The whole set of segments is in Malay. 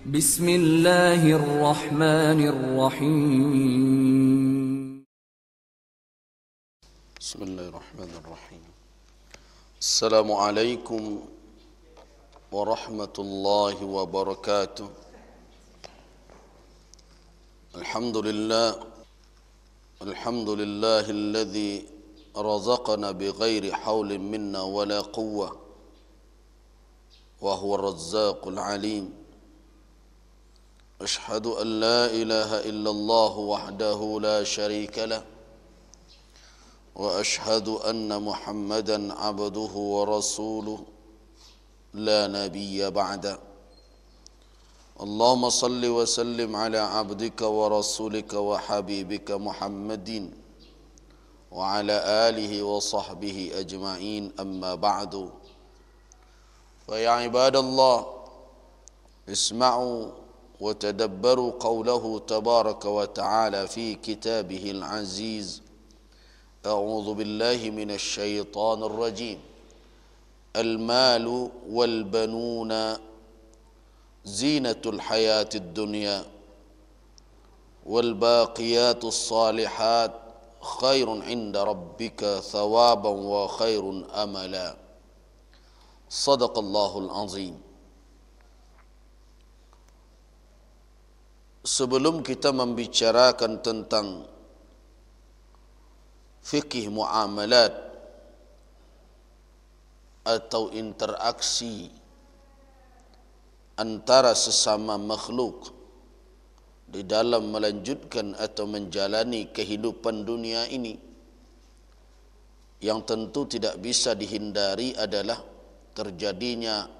بسم الله الرحمن الرحيم. بسم الله الرحمن الرحيم. السلام عليكم ورحمة الله وبركاته. الحمد لله الذي رزقنا بغير حول منا ولا قوة وهو الرزاق العليم. أشهد أن لا إله إلا الله وحده لا شريك له وأشهد أن محمدا عبده ورسوله لا نبي بعده. اللهم صل وسلم على عبدك ورسولك وحبيبك محمد وعلى آله وصحبه أجمعين، أما بعد. فيا عباد الله، اسمعوا وتدبروا قوله تبارك وتعالى في كتابه العزيز: أعوذ بالله من الشيطان الرجيم. المال والبنون زينة الحياة الدنيا والباقيات الصالحات خير عند ربك ثوابا وخير أملا. صدق الله العظيم. Sebelum kita membicarakan tentang fikih muamalat atau interaksi antara sesama makhluk di dalam melanjutkan atau menjalani kehidupan dunia ini, yang tentu tidak bisa dihindari adalah terjadinya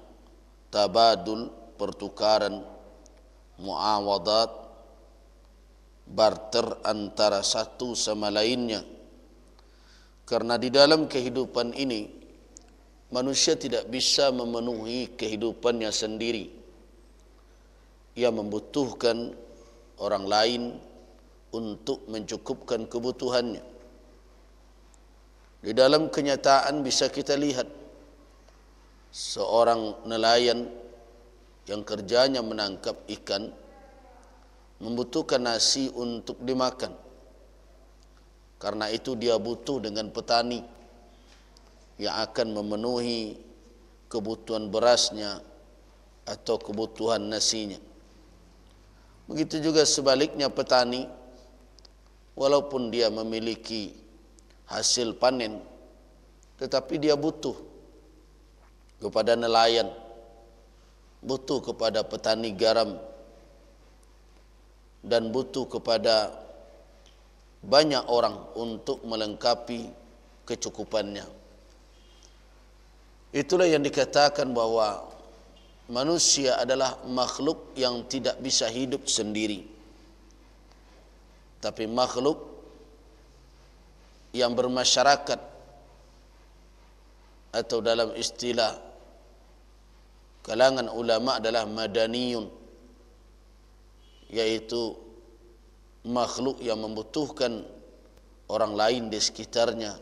tabadul, pertukaran, muawadat, barter antara satu sama lainnya. Karena di dalam kehidupan ini manusia tidak bisa memenuhi kehidupannya sendiri. Ia membutuhkan orang lain untuk mencukupkan kebutuhannya. Di dalam kenyataan bisa kita lihat seorang nelayan yang kerjanya menangkap ikan membutuhkan nasi untuk dimakan. Karena itu dia butuh dengan petani yang akan memenuhi kebutuhan berasnya atau kebutuhan nasinya. Begitu juga sebaliknya petani, walaupun dia memiliki hasil panen, tetapi dia butuh kepada nelayan, butuh kepada petani garam, dan butuh kepada banyak orang untuk melengkapi kecukupannya. Itulah yang dikatakan bahwa manusia adalah makhluk yang tidak bisa hidup sendiri, tapi makhluk yang bermasyarakat, atau dalam istilah kalangan ulama adalah madaniyun, yaitu makhluk yang membutuhkan orang lain di sekitarnya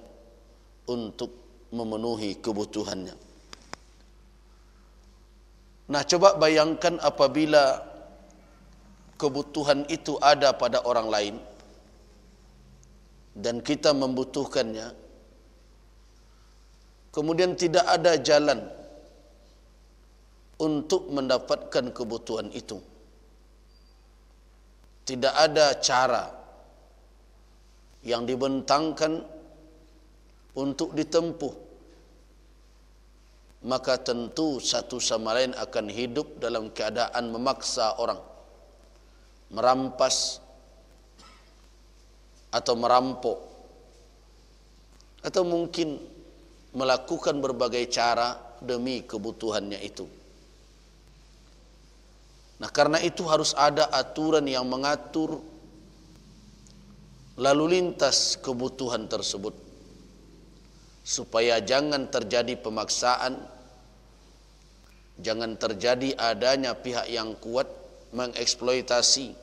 untuk memenuhi kebutuhannya. Nah, coba bayangkan apabila kebutuhan itu ada pada orang lain dan kita membutuhkannya, kemudian tidak ada jalan untuk mendapatkan kebutuhan itu. Tidak ada cara yang dibentangkan untuk ditempuh, maka tentu satu sama lain akan hidup dalam keadaan memaksa orang, merampas atau merampok, atau mungkin melakukan berbagai cara demi kebutuhannya itu. Nah, karena itu harus ada aturan yang mengatur lalu lintas kebutuhan tersebut, supaya jangan terjadi pemaksaan, jangan terjadi adanya pihak yang kuat mengeksploitasi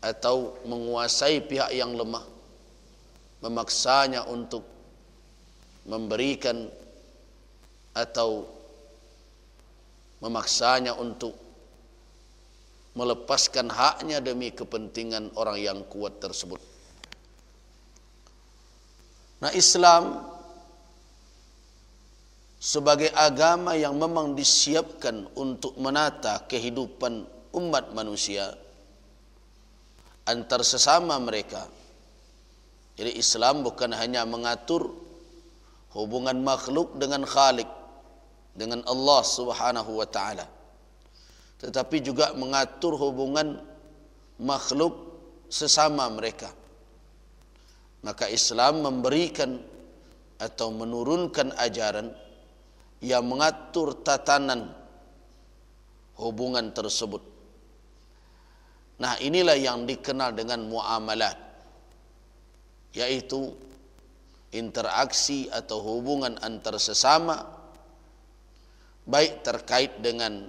atau menguasai pihak yang lemah, memaksanya untuk memberikan atau memaksanya untuk melepaskan haknya demi kepentingan orang yang kuat tersebut. Nah, Islam sebagai agama yang memang disiapkan untuk menata kehidupan umat manusia antar sesama mereka. Jadi Islam bukan hanya mengatur hubungan makhluk dengan Khalik, dengan Allah Subhanahu wa taala, tetapi juga mengatur hubungan makhluk sesama mereka. Maka Islam memberikan atau menurunkan ajaran yang mengatur tatanan hubungan tersebut. Nah, inilah yang dikenal dengan muamalat, yaitu interaksi atau hubungan antar sesama, baik terkait dengan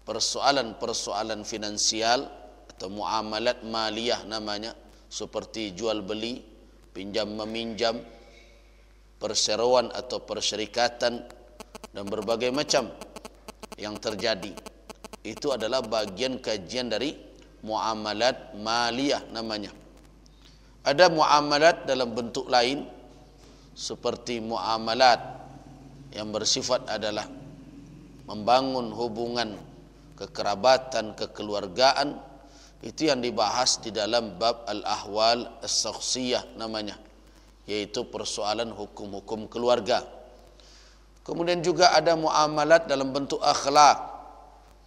persoalan-persoalan finansial atau muamalat maliyah namanya, seperti jual beli, pinjam meminjam, perseroan atau persyarikatan, dan berbagai macam yang terjadi. Itu adalah bagian kajian dari muamalat maliyah namanya. Ada muamalat dalam bentuk lain, seperti muamalat yang bersifat adalah membangun hubungan kekerabatan, kekeluargaan. Itu yang dibahas di dalam bab al-ahwal as-shakhsiyah namanya, yaitu persoalan hukum-hukum keluarga. Kemudian juga ada muamalat dalam bentuk akhlak,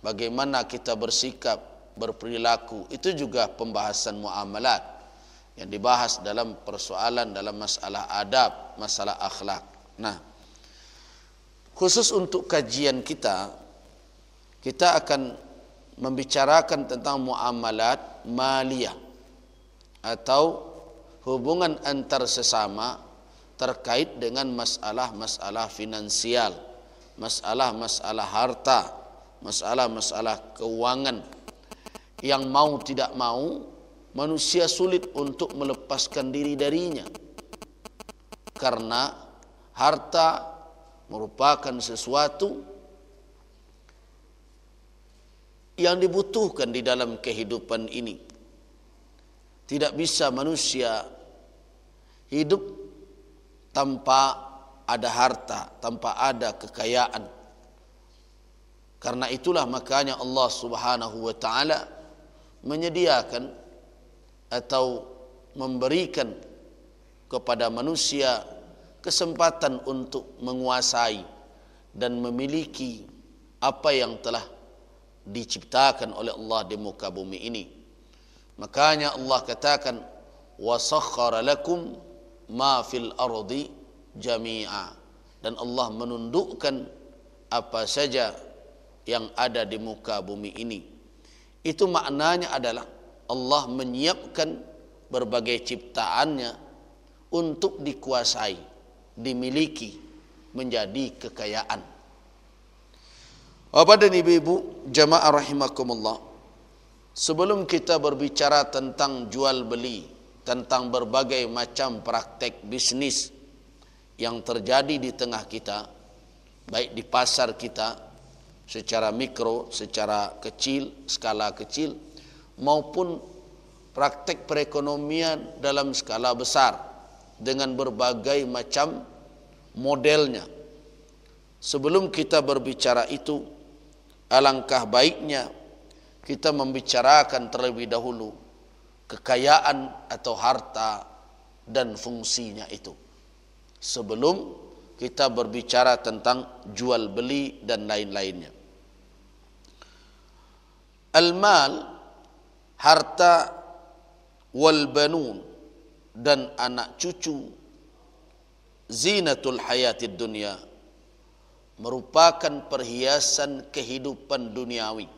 bagaimana kita bersikap, berperilaku. Itu juga pembahasan muamalat yang dibahas dalam persoalan, dalam masalah adab, masalah akhlak. Nah, khusus untuk kajian kita akan membicarakan tentang muamalat maliyah atau hubungan antar sesama terkait dengan masalah-masalah finansial, masalah-masalah harta, masalah-masalah keuangan yang mau tidak mau manusia sulit untuk melepaskan diri darinya, karena harta merupakan sesuatu yang dibutuhkan di dalam kehidupan ini. Tidak bisa manusia hidup tanpa ada harta, tanpa ada kekayaan. Karena itulah makanya Allah Subhanahu wa taala menyediakan atau memberikan kepada manusia kesempatan untuk menguasai dan memiliki apa yang telah diciptakan oleh Allah di muka bumi ini. Makanya Allah katakan, wa sakhkhara lakum ma fil ardi jami'a, dan Allah menundukkan apa saja yang ada di muka bumi ini. Itu maknanya adalah Allah menyiapkan berbagai ciptaannya untuk dikuasai, dimiliki, menjadi kekayaan. Bapak dan ibu-ibu jamaah rahimakumullah, sebelum kita berbicara tentang jual beli, tentang berbagai macam praktek bisnis yang terjadi di tengah kita, baik di pasar kita secara mikro, secara kecil, skala kecil, maupun praktek perekonomian dalam skala besar dengan berbagai macam modelnya. Sebelum kita berbicara itu, alangkah baiknya kita membicarakan terlebih dahulu kekayaan atau harta dan fungsinya itu, sebelum kita berbicara tentang jual beli dan lain-lainnya. Al-mal, harta, wal banun, dan anak cucu, zinatul hayatid dunia, merupakan perhiasan kehidupan duniawi.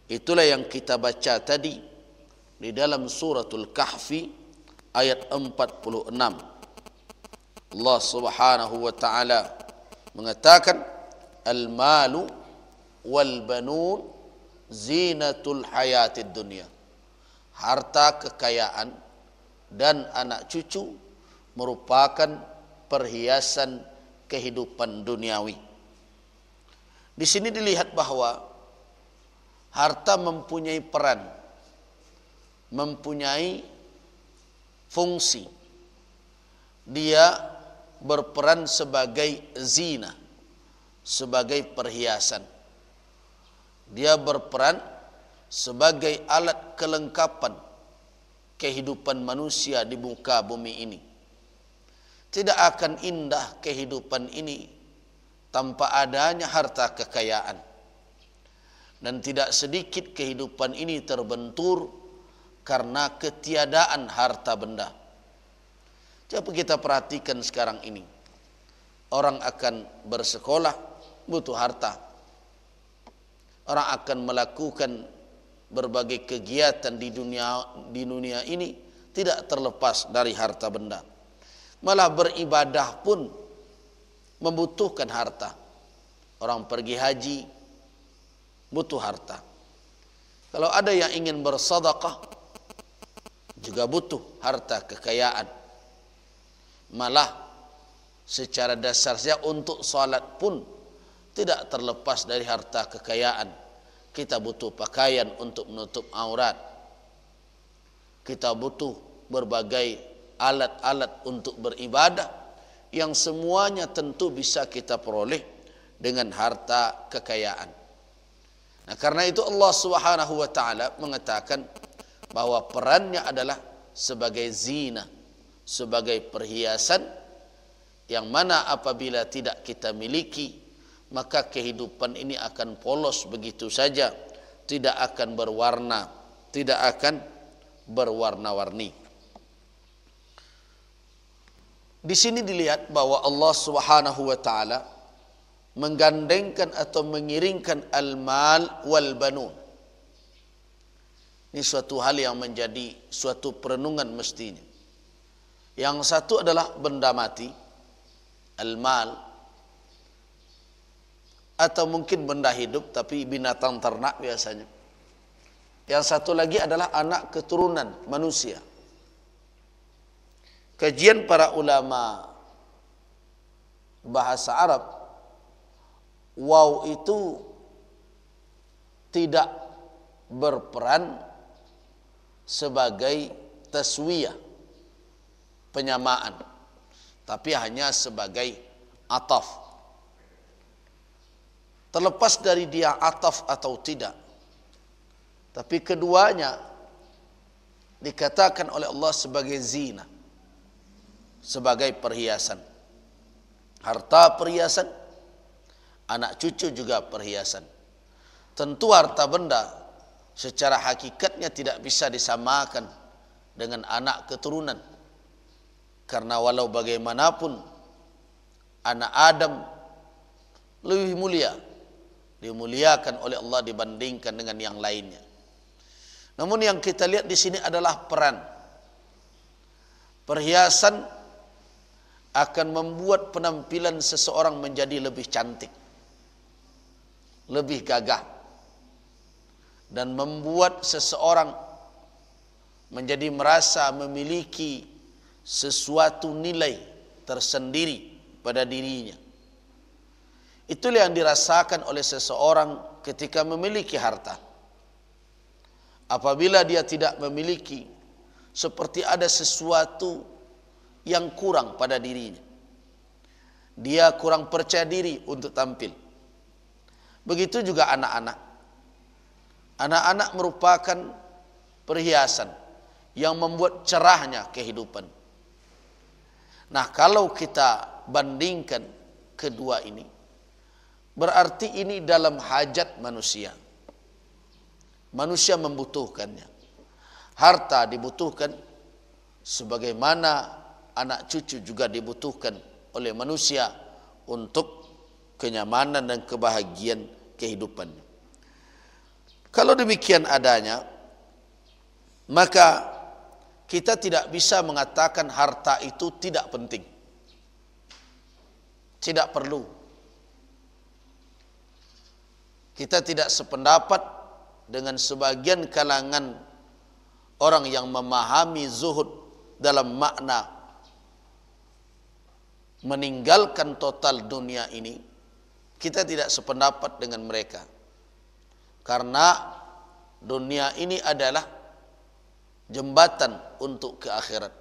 Itulah yang kita baca tadi di dalam suratul Kahfi ayat 46. Allah Subhanahu wa taala mengatakan, al-malu wal banun zinatul hayatid dunia. Harta, kekayaan, dan anak cucu merupakan perhiasan kehidupan duniawi. Di sini dilihat bahwa harta mempunyai peran, mempunyai fungsi. Dia berperan sebagai zina, sebagai perhiasan. Dia berperan sebagai alat kelengkapan kehidupan manusia di muka bumi ini. Tidak akan indah kehidupan ini tanpa adanya harta kekayaan. Dan tidak sedikit kehidupan ini terbentur karena ketiadaan harta benda. Coba kita perhatikan sekarang ini. Orang akan bersekolah butuh harta. Orang akan melakukan berbagai kegiatan di dunia ini tidak terlepas dari harta benda. Malah beribadah pun membutuhkan harta. Orang pergi haji butuh harta. Kalau ada yang ingin bersedekah juga butuh harta kekayaan. Malah secara dasar saja untuk salat pun tidak terlepas dari harta kekayaan. Kita butuh pakaian untuk menutup aurat. Kita butuh berbagai alat-alat untuk beribadah yang semuanya tentu bisa kita peroleh dengan harta kekayaan. Nah, karena itu Allah Subhanahu wa taala mengatakan bahwa perannya adalah sebagai zina, sebagai perhiasan yang mana apabila tidak kita miliki, maka kehidupan ini akan polos begitu saja, tidak akan berwarna, tidak akan berwarna-warni. Di sini dilihat bahwa Allah Subhanahu wa taala menggandengkan atau mengiringkan al-mal wal banun. Ini suatu hal yang menjadi suatu perenungan mestinya. Yang satu adalah benda mati, al-mal, atau mungkin benda hidup tapi binatang ternak biasanya. Yang satu lagi adalah anak keturunan manusia. Kajian para ulama bahasa Arab, waw itu tidak berperan sebagai taswiyah, penyamaan, tapi hanya sebagai ataf. Terlepas dari dia ataf atau tidak, tapi keduanya dikatakan oleh Allah sebagai zina, sebagai perhiasan. Harta perhiasan, anak cucu juga perhiasan. Tentu harta benda secara hakikatnya tidak bisa disamakan dengan anak keturunan. Karena walau bagaimanapun anak Adam lebih mulia, dimuliakan oleh Allah dibandingkan dengan yang lainnya. Namun yang kita lihat di sini adalah peran. Perhiasan akan membuat penampilan seseorang menjadi lebih cantik, lebih gagah, dan membuat seseorang menjadi merasa memiliki sesuatu nilai tersendiri pada dirinya. Itulah yang dirasakan oleh seseorang ketika memiliki harta. Apabila dia tidak memiliki, seperti ada sesuatu yang kurang pada dirinya. Dia kurang percaya diri untuk tampil. Begitu juga anak-anak. Anak-anak merupakan perhiasan yang membuat cerahnya kehidupan. Nah, kalau kita bandingkan kedua ini, berarti ini dalam hajat manusia. Manusia membutuhkannya. Harta dibutuhkan, sebagaimana anak cucu juga dibutuhkan oleh manusia untuk kenyamanan dan kebahagiaan kehidupannya. Kalau demikian adanya, maka kita tidak bisa mengatakan harta itu tidak penting, tidak perlu. Kita tidak sependapat dengan sebagian kalangan orang yang memahami zuhud dalam makna meninggalkan total dunia ini. Kita tidak sependapat dengan mereka, karena Dunia ini adalah jembatan untuk ke akhirat.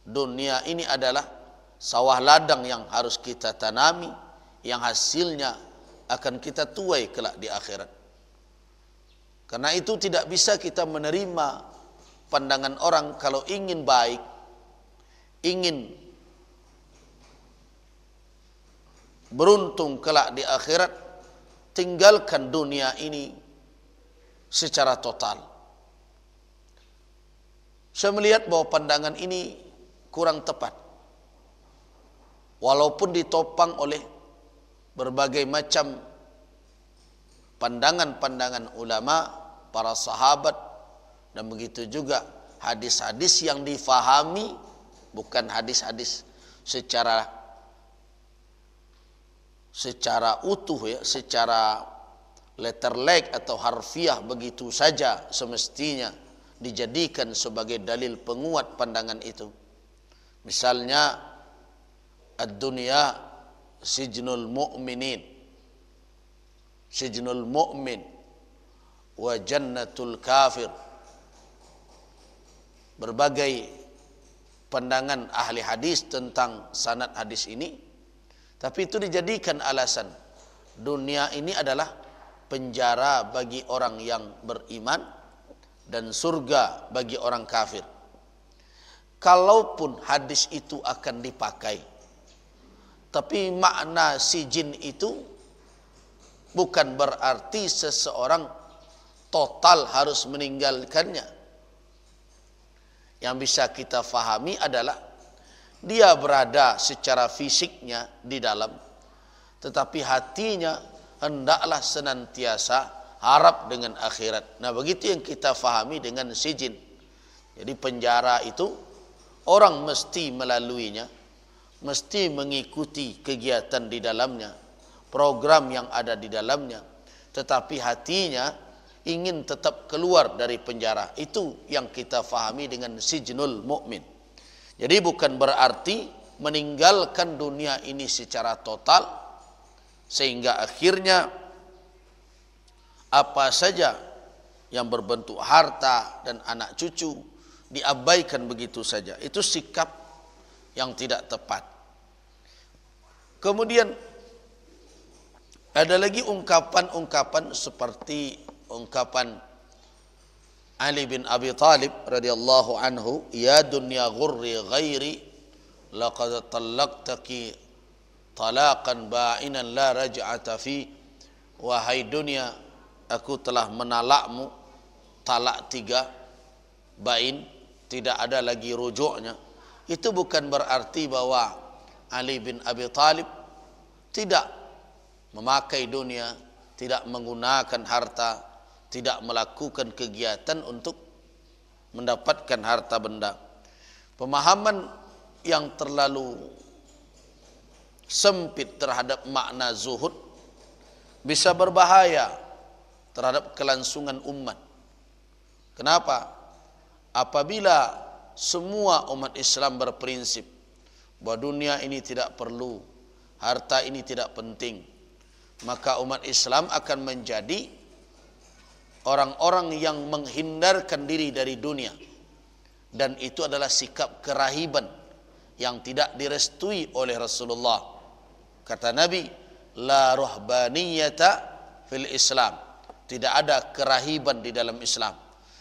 Dunia ini adalah sawah ladang yang harus kita tanami, yang hasilnya akan kita tuai kelak di akhirat. Karena itu tidak bisa kita menerima pandangan orang kalau ingin baik, ingin beruntung kelak di akhirat, tinggalkan dunia ini secara total. Saya melihat bahwa pandangan ini kurang tepat. Walaupun ditopang oleh berbagai macam pandangan-pandangan ulama, para sahabat, dan begitu juga hadis-hadis yang difahami, bukan hadis-hadis secara utuh ya, secara letterlek atau harfiah begitu saja semestinya dijadikan sebagai dalil penguat pandangan itu. Misalnya ad-dunya sijnul mu'minin, sijnul mu'min wa jannatul kafir. Berbagai pandangan ahli hadis tentang sanad hadis ini, tapi itu dijadikan alasan dunia ini adalah penjara bagi orang yang beriman dan surga bagi orang kafir. Kalaupun hadis itu akan dipakai, tapi makna sijin itu bukan berarti seseorang total harus meninggalkannya. Yang bisa kita fahami adalah dia berada secara fisiknya di dalam, tetapi hatinya hendaklah senantiasa harap dengan akhirat. Nah, begitu yang kita fahami dengan sijin. Jadi penjara itu orang mesti melaluinya, mesti mengikuti kegiatan di dalamnya, program yang ada di dalamnya, tetapi hatinya ingin tetap keluar dari penjara. Itu yang kita fahami dengan sijnul mu'min. Jadi bukan berarti meninggalkan dunia ini secara total, sehingga akhirnya apa saja yang berbentuk harta dan anak cucu diabaikan begitu saja. Itu sikap yang tidak tepat. Kemudian ada lagi ungkapan-ungkapan seperti ungkapan Ali bin Abi Thalib radhiyallahu anhu, ya dunya ghurri ghairi laqad talaqtaki talaqan ba'inan la raj'ata fi. Wahai dunia, aku telah menalakmu talak 3 bain, tidak ada lagi rujuknya. Itu bukan berarti bahwa Ali bin Abi Thalib tidak memakai dunia, tidak menggunakan harta, tidak melakukan kegiatan untuk mendapatkan harta benda. Pemahaman yang terlalu sempit terhadap makna zuhud bisa berbahaya terhadap kelangsungan umat. Kenapa? Apabila semua umat Islam berprinsip bahwa dunia ini tidak perlu, harta ini tidak penting, maka umat Islam akan menjadi orang-orang yang menghindarkan diri dari dunia. Dan itu adalah sikap kerahiban yang tidak direstui oleh Rasulullah. Kata Nabi, la ruhbaniyata fil Islam. Tidak ada kerahiban di dalam Islam.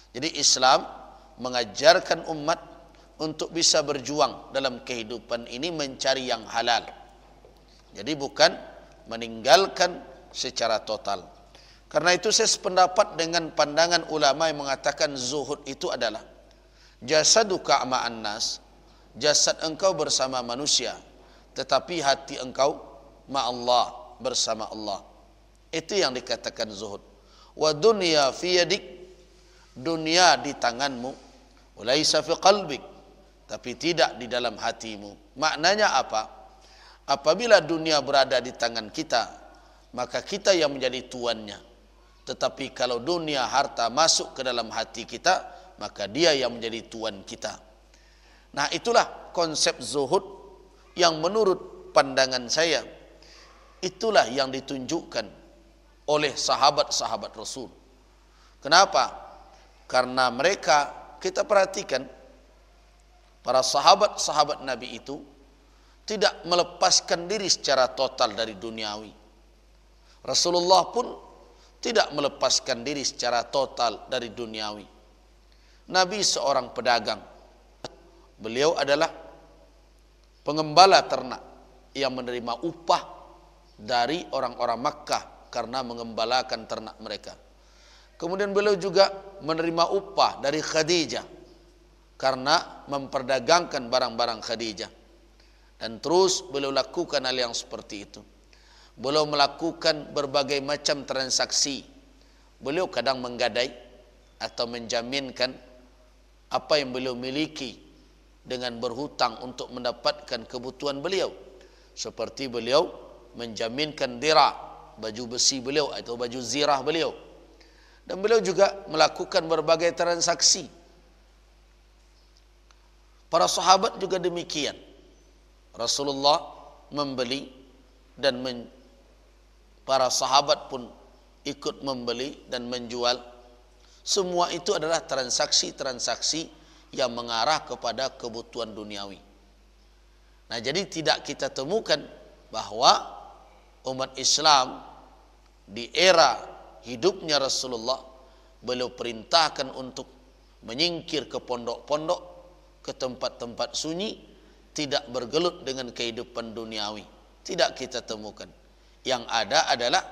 Jadi Islam mengajarkan umat untuk bisa berjuang dalam kehidupan ini mencari yang halal. Jadi bukan meninggalkan secara total. Karena itu saya sependapat dengan pandangan ulama yang mengatakan zuhud itu adalah jasaduka ma'an nas, jasad engkau bersama manusia, tetapi hati engkau ma'allah, bersama Allah. Itu yang dikatakan zuhud. Wa dunya fi yadik, dunia di tanganmu, walaysa fi qalbik, tapi tidak di dalam hatimu. Maknanya apa? Apabila dunia berada di tangan kita, maka kita yang menjadi tuannya. Tetapi kalau dunia harta masuk ke dalam hati kita, maka dia yang menjadi tuan kita. Nah, itulah konsep zuhud yang menurut pandangan saya, itulah yang ditunjukkan oleh sahabat-sahabat Rasul. Kenapa? Karena mereka, kita perhatikan, para sahabat-sahabat Nabi itu tidak melepaskan diri secara total dari duniawi. Rasulullah pun tidak melepaskan diri secara total dari duniawi. Nabi seorang pedagang. Beliau adalah pengembala ternak yang menerima upah dari orang-orang Makkah karena mengembalakan ternak mereka. Kemudian beliau juga menerima upah dari Khadijah karena memperdagangkan barang-barang Khadijah. Dan terus beliau lakukan hal yang seperti itu. Beliau melakukan berbagai macam transaksi. Beliau kadang menggadai atau menjaminkan apa yang beliau miliki dengan berhutang untuk mendapatkan kebutuhan beliau. Seperti beliau menjaminkan dira, baju besi beliau atau baju zirah beliau. Dan beliau juga melakukan berbagai transaksi. Para sahabat juga demikian. Rasulullah membeli dan para sahabat pun ikut membeli dan menjual. Semua itu adalah transaksi-transaksi yang mengarah kepada kebutuhan duniawi. Nah, jadi tidak kita temukan bahwa umat Islam di era hidupnya Rasulullah, beliau perintahkan untuk menyingkir ke pondok-pondok, ke tempat-tempat sunyi, tidak bergelut dengan kehidupan duniawi. Tidak kita temukan. Yang ada adalah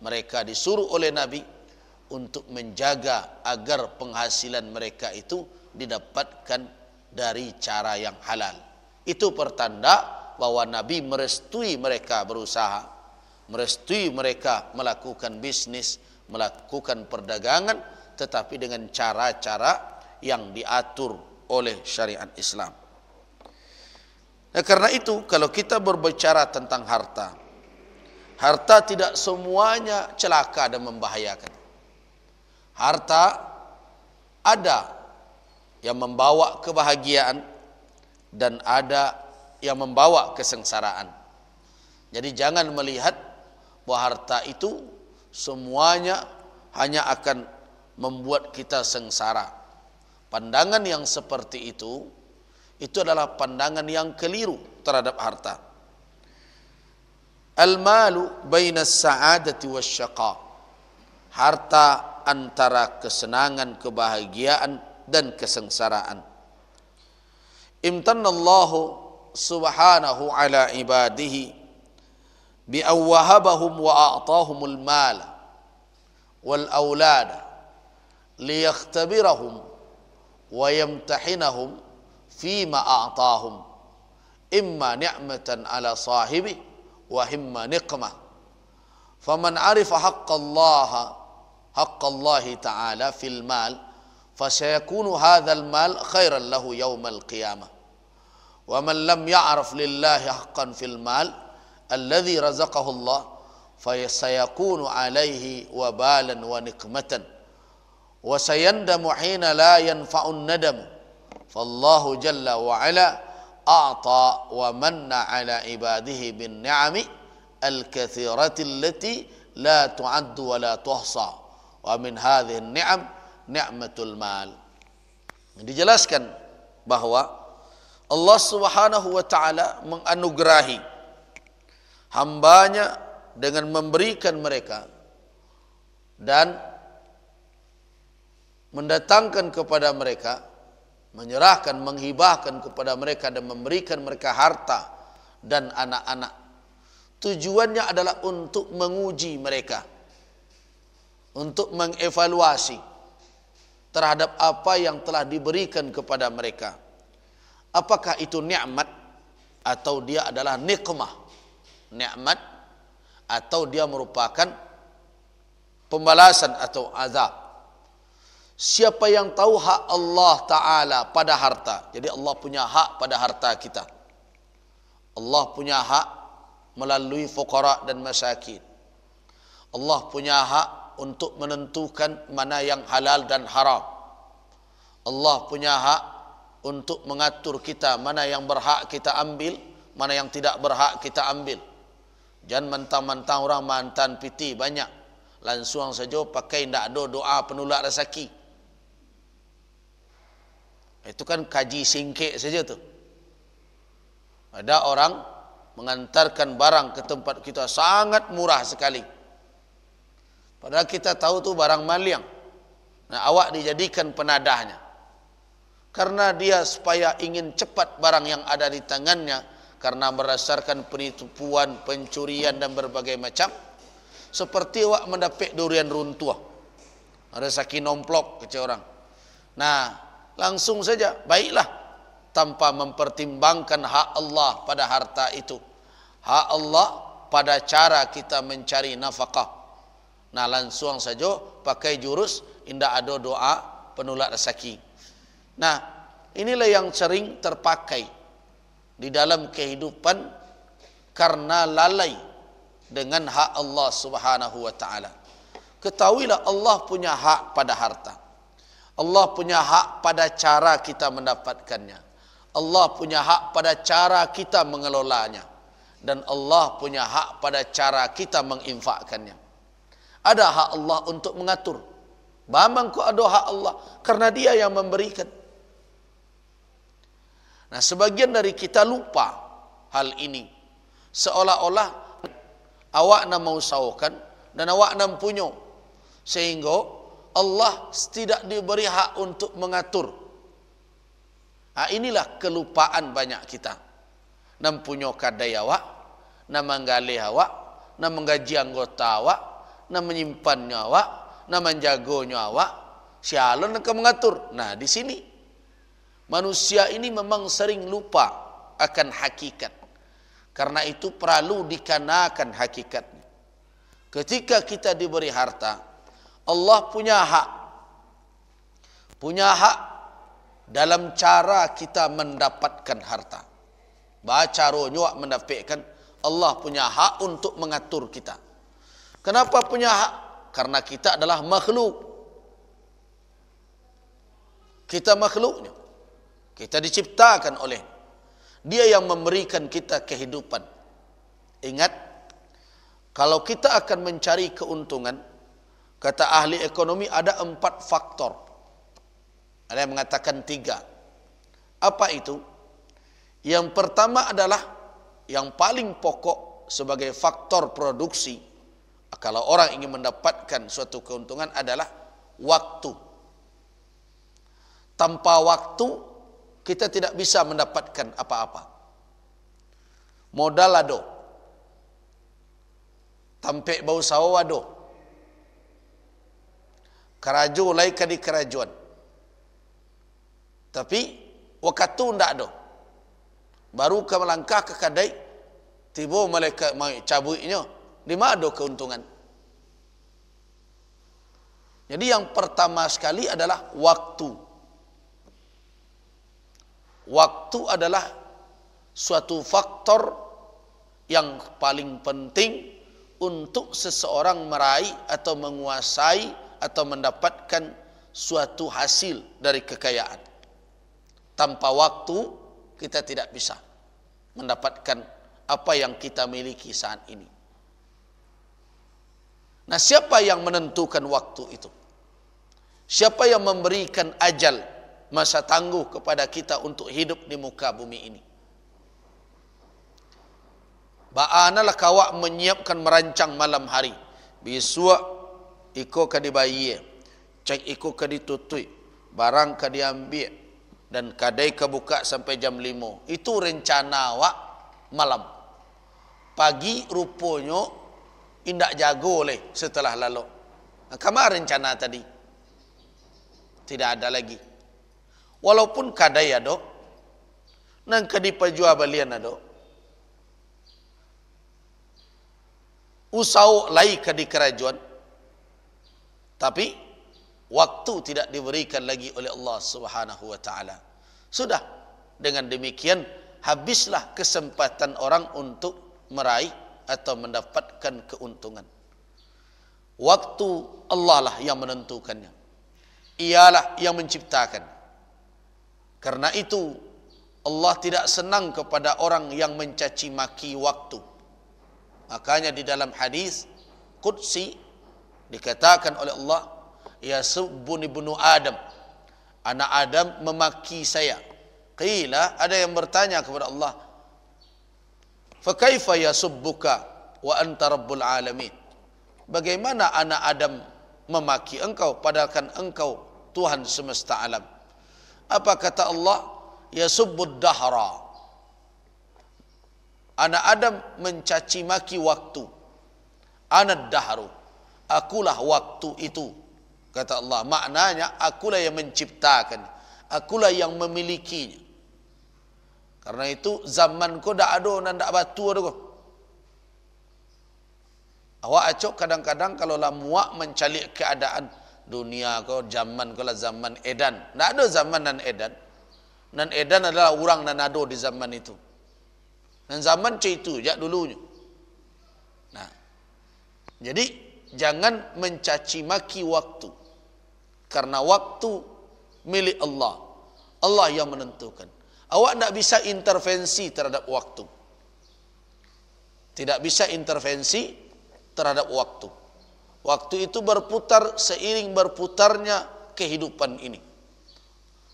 mereka disuruh oleh Nabi untuk menjaga agar penghasilan mereka itu didapatkan dari cara yang halal. Itu pertanda bahwa Nabi merestui mereka berusaha, merestui mereka melakukan bisnis, melakukan perdagangan, tetapi dengan cara-cara yang diatur oleh syariat Islam. Nah, karena itu kalau kita berbicara tentang harta, harta tidak semuanya celaka dan membahayakan. Harta ada yang membawa kebahagiaan dan ada yang membawa kesengsaraan. Jadi jangan melihat bahwa harta itu semuanya hanya akan membuat kita sengsara. Pandangan yang seperti itu adalah pandangan yang keliru terhadap harta. Al-malu baina as-sa'adati wasyaqa. Harta antara kesenangan, kebahagiaan dan kesengsaraan. Imtanallahu subhanahu ala ibadihi bi awwahabahum wa a'tahumul mala wal aulada liyakhtabirahum wa yamtahinahum fima a'tahum imma ni'matan ala sahibi wa imma niqmah. Faman arifa haqqallahi ta'ala fil mal fasayakunu hadzal mal khairan lahu yaumal qiyamah. Wa man lam ya'rif lillahi haqqan fil mal alladhi razaqahu Allah fasayakunu alaihi wabalan wa nikmatan wa sayandamu hina la yanfa'un nadamu. Fallahu jalla wa ala a'ta wa manna ala ibadihi bin ni'ami al-kathirati allati la tu'addu wa la tuhsa. Wa min hadhihi an-ni'am ni'matul mal. Dijelaskan bahwa Allah Subhanahu wa taala menganugerahi hambanya dengan memberikan mereka dan mendatangkan kepada mereka, menyerahkan, menghibahkan kepada mereka dan memberikan mereka harta dan anak-anak. Tujuannya adalah untuk menguji mereka, untuk mengevaluasi terhadap apa yang telah diberikan kepada mereka. Apakah itu nikmat atau dia adalah nikmah? Nikmat atau dia merupakan pembalasan atau azab. Siapa yang tahu hak Allah Ta'ala pada harta? Jadi Allah punya hak pada harta kita. Allah punya hak melalui fuqara dan masakin. Allah punya hak untuk menentukan mana yang halal dan haram. Allah punya hak untuk mengatur kita mana yang berhak kita ambil, mana yang tidak berhak kita ambil. Jangan mentang-mentang orang mantan piti banyak, langsung saja pakai ndak ada doa penolak rezeki. Itu kan kaji singkek saja tu. Ada orang mengantarkan barang ke tempat kita sangat murah sekali. Padahal kita tahu tu barang maliang. Nah, awak dijadikan penadahnya. Karena dia supaya ingin cepat barang yang ada di tangannya, karena berdasarkan penipuan, pencurian dan berbagai macam, seperti awak mendapat durian runtuh. Ada saking nomplok kecil orang. Nah, langsung saja, baiklah, tanpa mempertimbangkan hak Allah pada harta itu, hak Allah pada cara kita mencari nafkah. Nah, langsung saja pakai jurus indah ada doa penolak rezeki. Nah, inilah yang sering terpakai di dalam kehidupan karena lalai dengan hak Allah Subhanahu wa taala. Ketahuilah Allah punya hak pada harta. Allah punya hak pada cara kita mendapatkannya. Allah punya hak pada cara kita mengelolanya, dan Allah punya hak pada cara kita menginfakkannya. Ada hak Allah untuk mengatur. Bambang kok ada hak Allah karena Dia yang memberikan. Nah, sebagian dari kita lupa hal ini, seolah-olah awak nak mau saukan dan awak nak punya, sehingga Allah tidak diberi hak untuk mengatur. Nah, inilah kelupaan banyak kita. Nam punya kadai awak, nam menggalih awak, nam menggaji anggota awak, nam menyimpannya awak, nam menjagonya awak, sialan akan mengatur. Nah, di sini manusia ini memang sering lupa akan hakikat. Karena itu perlu dikenakan hakikatnya. Ketika kita diberi harta, Allah punya hak. Punya hak dalam cara kita mendapatkan harta. Baca caranya mendapatkan, Allah punya hak untuk mengatur kita. Kenapa punya hak? Karena kita adalah makhluk. Kita makhluknya. Kita diciptakan oleh Dia yang memberikan kita kehidupan. Ingat, kalau kita akan mencari keuntungan, kata ahli ekonomi ada 4 faktor. Ada yang mengatakan 3. Apa itu? Yang pertama adalah yang paling pokok sebagai faktor produksi. Kalau orang ingin mendapatkan suatu keuntungan adalah waktu. Tanpa waktu kita tidak bisa mendapatkan apa-apa. Modal ada, tampek bau sawo ada, kerajo laika di kerajuan. Tapi waktu tidak ada. Baru ke melangkah ke kadai, tiba malaikat mai cabutnya, di mana ada keuntungan? Jadi yang pertama sekali adalah waktu. Waktu adalah suatu faktor yang paling penting untuk seseorang meraih atau menguasai atau mendapatkan suatu hasil dari kekayaan. Tanpa waktu kita tidak bisa mendapatkan apa yang kita miliki saat ini. Nah, siapa yang menentukan waktu itu? Siapa yang memberikan ajal, masa tangguh kepada kita untuk hidup di muka bumi ini? Ba'analah kawak menyiapkan merancang malam hari. Besok iko ka dibayi, cek iko ka ditutui, barang ka diambil, dan kadai ka buka sampai jam 5. Itu rencana awak malam. Pagi rupanya indak jago oleh setelah lalu. Nah, kamar rencana tadi tidak ada lagi. Walaupun kadai ada, nang kadi pajual balian ada, usau lai kadi kerajaan, tapi waktu tidak diberikan lagi oleh Allah Subhanahu wa taala. Sudah, dengan demikian habislah kesempatan orang untuk meraih atau mendapatkan keuntungan. Waktu Allah lah yang menentukannya. Ialah yang menciptakan. Karena itu Allah tidak senang kepada orang yang mencaci maki waktu. Makanya di dalam hadis qudsi dikatakan oleh Allah, ya subbun ibnu Adam anak Adam memaki saya. Qila, ada yang bertanya kepada Allah, fa kaifa yasubbuka wa anta rabbul alamin? Bagaimana anak Adam memaki engkau padahal kan engkau Tuhan semesta alam? Apa kata Allah? Yasubbud dahra. Anak Adam mencaci maki waktu. Anad dahru. Akulah waktu itu. Kata Allah, maknanya akulah yang menciptakan, akulah yang memilikinya. Karena itu zaman ko dak ado nan dak batu ado ko. Awak acok kadang-kadang kalau lah muak mencalik keadaan dunia ko, zaman ko lah zaman edan. Ndak ada zaman nan edan. Nan edan adalah orang nan ado di zaman itu. Dan zaman itu jak dulunya. Nah, jadi jangan mencaci maki waktu. Karena waktu milik Allah. Allah yang menentukan. Awak tidak bisa intervensi terhadap waktu. Tidak bisa intervensi terhadap waktu. Waktu itu berputar seiring berputarnya kehidupan ini.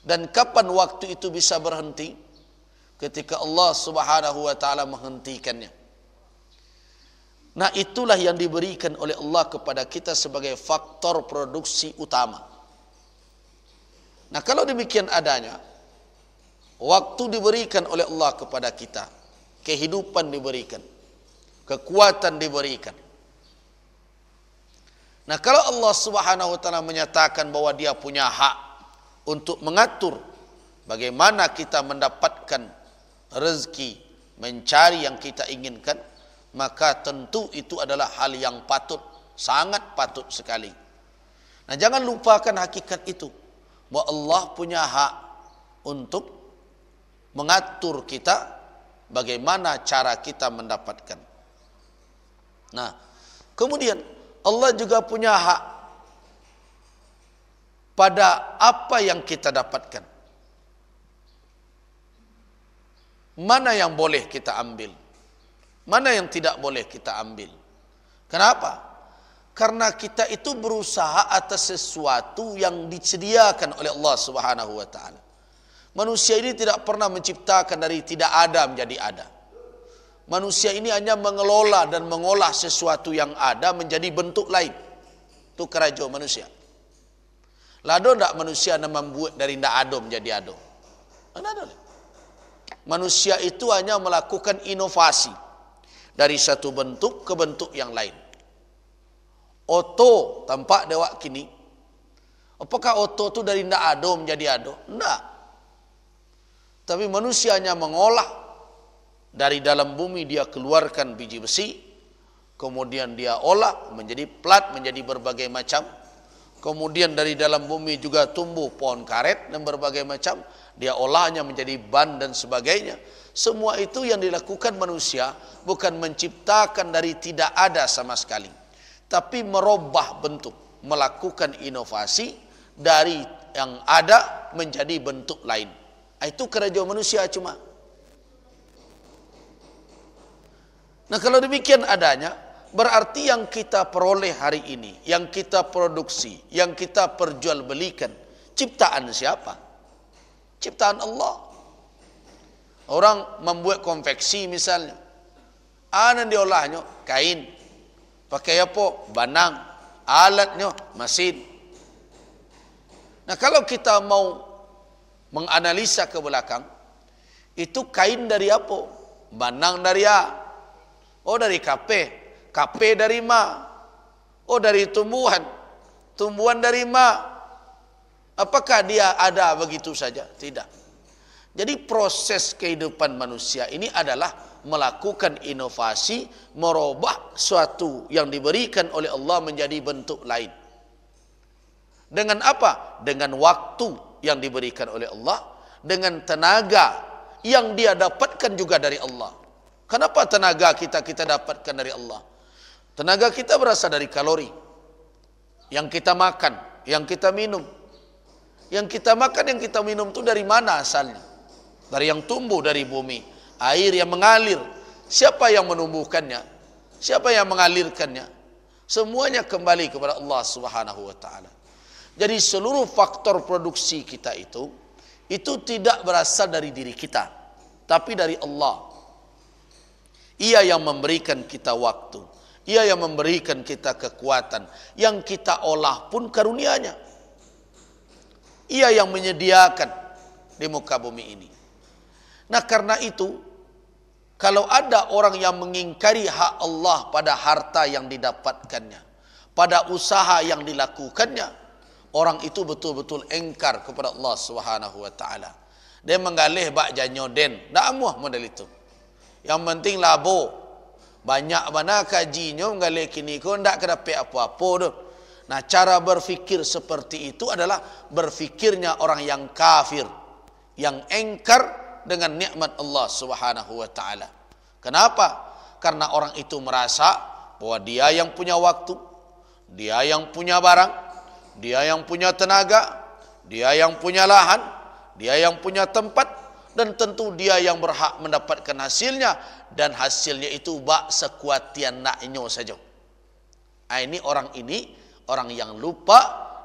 Dan kapan waktu itu bisa berhenti? Ketika Allah Subhanahu wa taala menghentikannya. Nah, itulah yang diberikan oleh Allah kepada kita sebagai faktor produksi utama. Nah, kalau demikian adanya, waktu diberikan oleh Allah kepada kita, kehidupan diberikan, kekuatan diberikan. Nah, kalau Allah Subhanahu wa taala menyatakan bahwa Dia punya hak untuk mengatur bagaimana kita mendapatkan rezeki, mencari yang kita inginkan, maka tentu itu adalah hal yang patut, sangat patut sekali. Nah, jangan lupakan hakikat itu, bahwa Allah punya hak untuk mengatur kita bagaimana cara kita mendapatkan. Nah, kemudian Allah juga punya hak pada apa yang kita dapatkan. Mana yang boleh kita ambil, mana yang tidak boleh kita ambil. Kenapa? Karena kita itu berusaha atas sesuatu yang disediakan oleh Allah Subhanahu wa taala. Manusia ini tidak pernah menciptakan dari tidak ada menjadi ada. Manusia ini hanya mengelola dan mengolah sesuatu yang ada menjadi bentuk lain. Itu kerajaan manusia. Lado tidak manusia membuat dari tidak ada menjadi ada. Manusia itu hanya melakukan inovasi dari satu bentuk ke bentuk yang lain. Oto tampak dewak kini. Apakah oto itu dari tidak ada menjadi ada? Tidak. Tapi manusia hanya mengolah dari dalam bumi, dia keluarkan biji besi, kemudian dia olah menjadi plat, menjadi berbagai macam. Kemudian dari dalam bumi juga tumbuh pohon karet dan berbagai macam, dia olahnya menjadi ban dan sebagainya. Semua itu yang dilakukan manusia bukan menciptakan dari tidak ada sama sekali, tapi merubah bentuk, melakukan inovasi dari yang ada menjadi bentuk lain. Itu kerajaan manusia cuma. Nah, kalau demikian adanya, berarti yang kita peroleh hari ini, yang kita produksi, yang kita perjualbelikan, ciptaan siapa? Ciptaan Allah. Orang membuat konveksi misalnya, anan diolahnya kain, pakai apa? Benang, alatnya mesin. Nah, kalau kita mau menganalisa ke belakang, itu kain dari apa? Benang dari A. Oh, dari kape. Kape dari ma. Oh, dari tumbuhan. Tumbuhan dari ma. Apakah dia ada begitu saja? Tidak. Jadi proses kehidupan manusia ini adalah melakukan inovasi, merubah suatu yang diberikan oleh Allah menjadi bentuk lain. Dengan apa? Dengan waktu yang diberikan oleh Allah, dengan tenaga yang dia dapatkan juga dari Allah. Kenapa tenaga kita dapatkan dari Allah? Tenaga kita berasal dari kalori yang kita makan, yang kita minum. Yang kita makan, yang kita minum itu dari mana asalnya? Dari yang tumbuh dari bumi, air yang mengalir. Siapa yang menumbuhkannya? Siapa yang mengalirkannya? Semuanya kembali kepada Allah Subhanahu wa taala. Jadi seluruh faktor produksi kita itu tidak berasal dari diri kita, tapi dari Allah. Ia yang memberikan kita waktu, Ia yang memberikan kita kekuatan, yang kita olah pun karunia-Nya. Ia yang menyediakan di muka bumi ini. Nah, karena itu, kalau ada orang yang mengingkari hak Allah pada harta yang didapatkannya, pada usaha yang dilakukannya, orang itu betul-betul engkar kepada Allah Subhanahu wa taala. Dia menggalih bak janyoden, dak amuah model itu. Yang penting labo. Banyak mana kajinya menggalih kini ko ndak kedapat apa-apa tu. Nah, cara berfikir seperti itu adalah berfikirnya orang yang kafir, yang engkar dengan nikmat Allah Subhanahu wa taala. Kenapa? Karena orang itu merasa bahwa dia yang punya waktu, dia yang punya barang, dia yang punya tenaga, dia yang punya lahan, dia yang punya tempat, dan tentu dia yang berhak mendapatkan hasilnya, dan hasilnya itu bak sekuatian naknyo saja. Ini orang yang lupa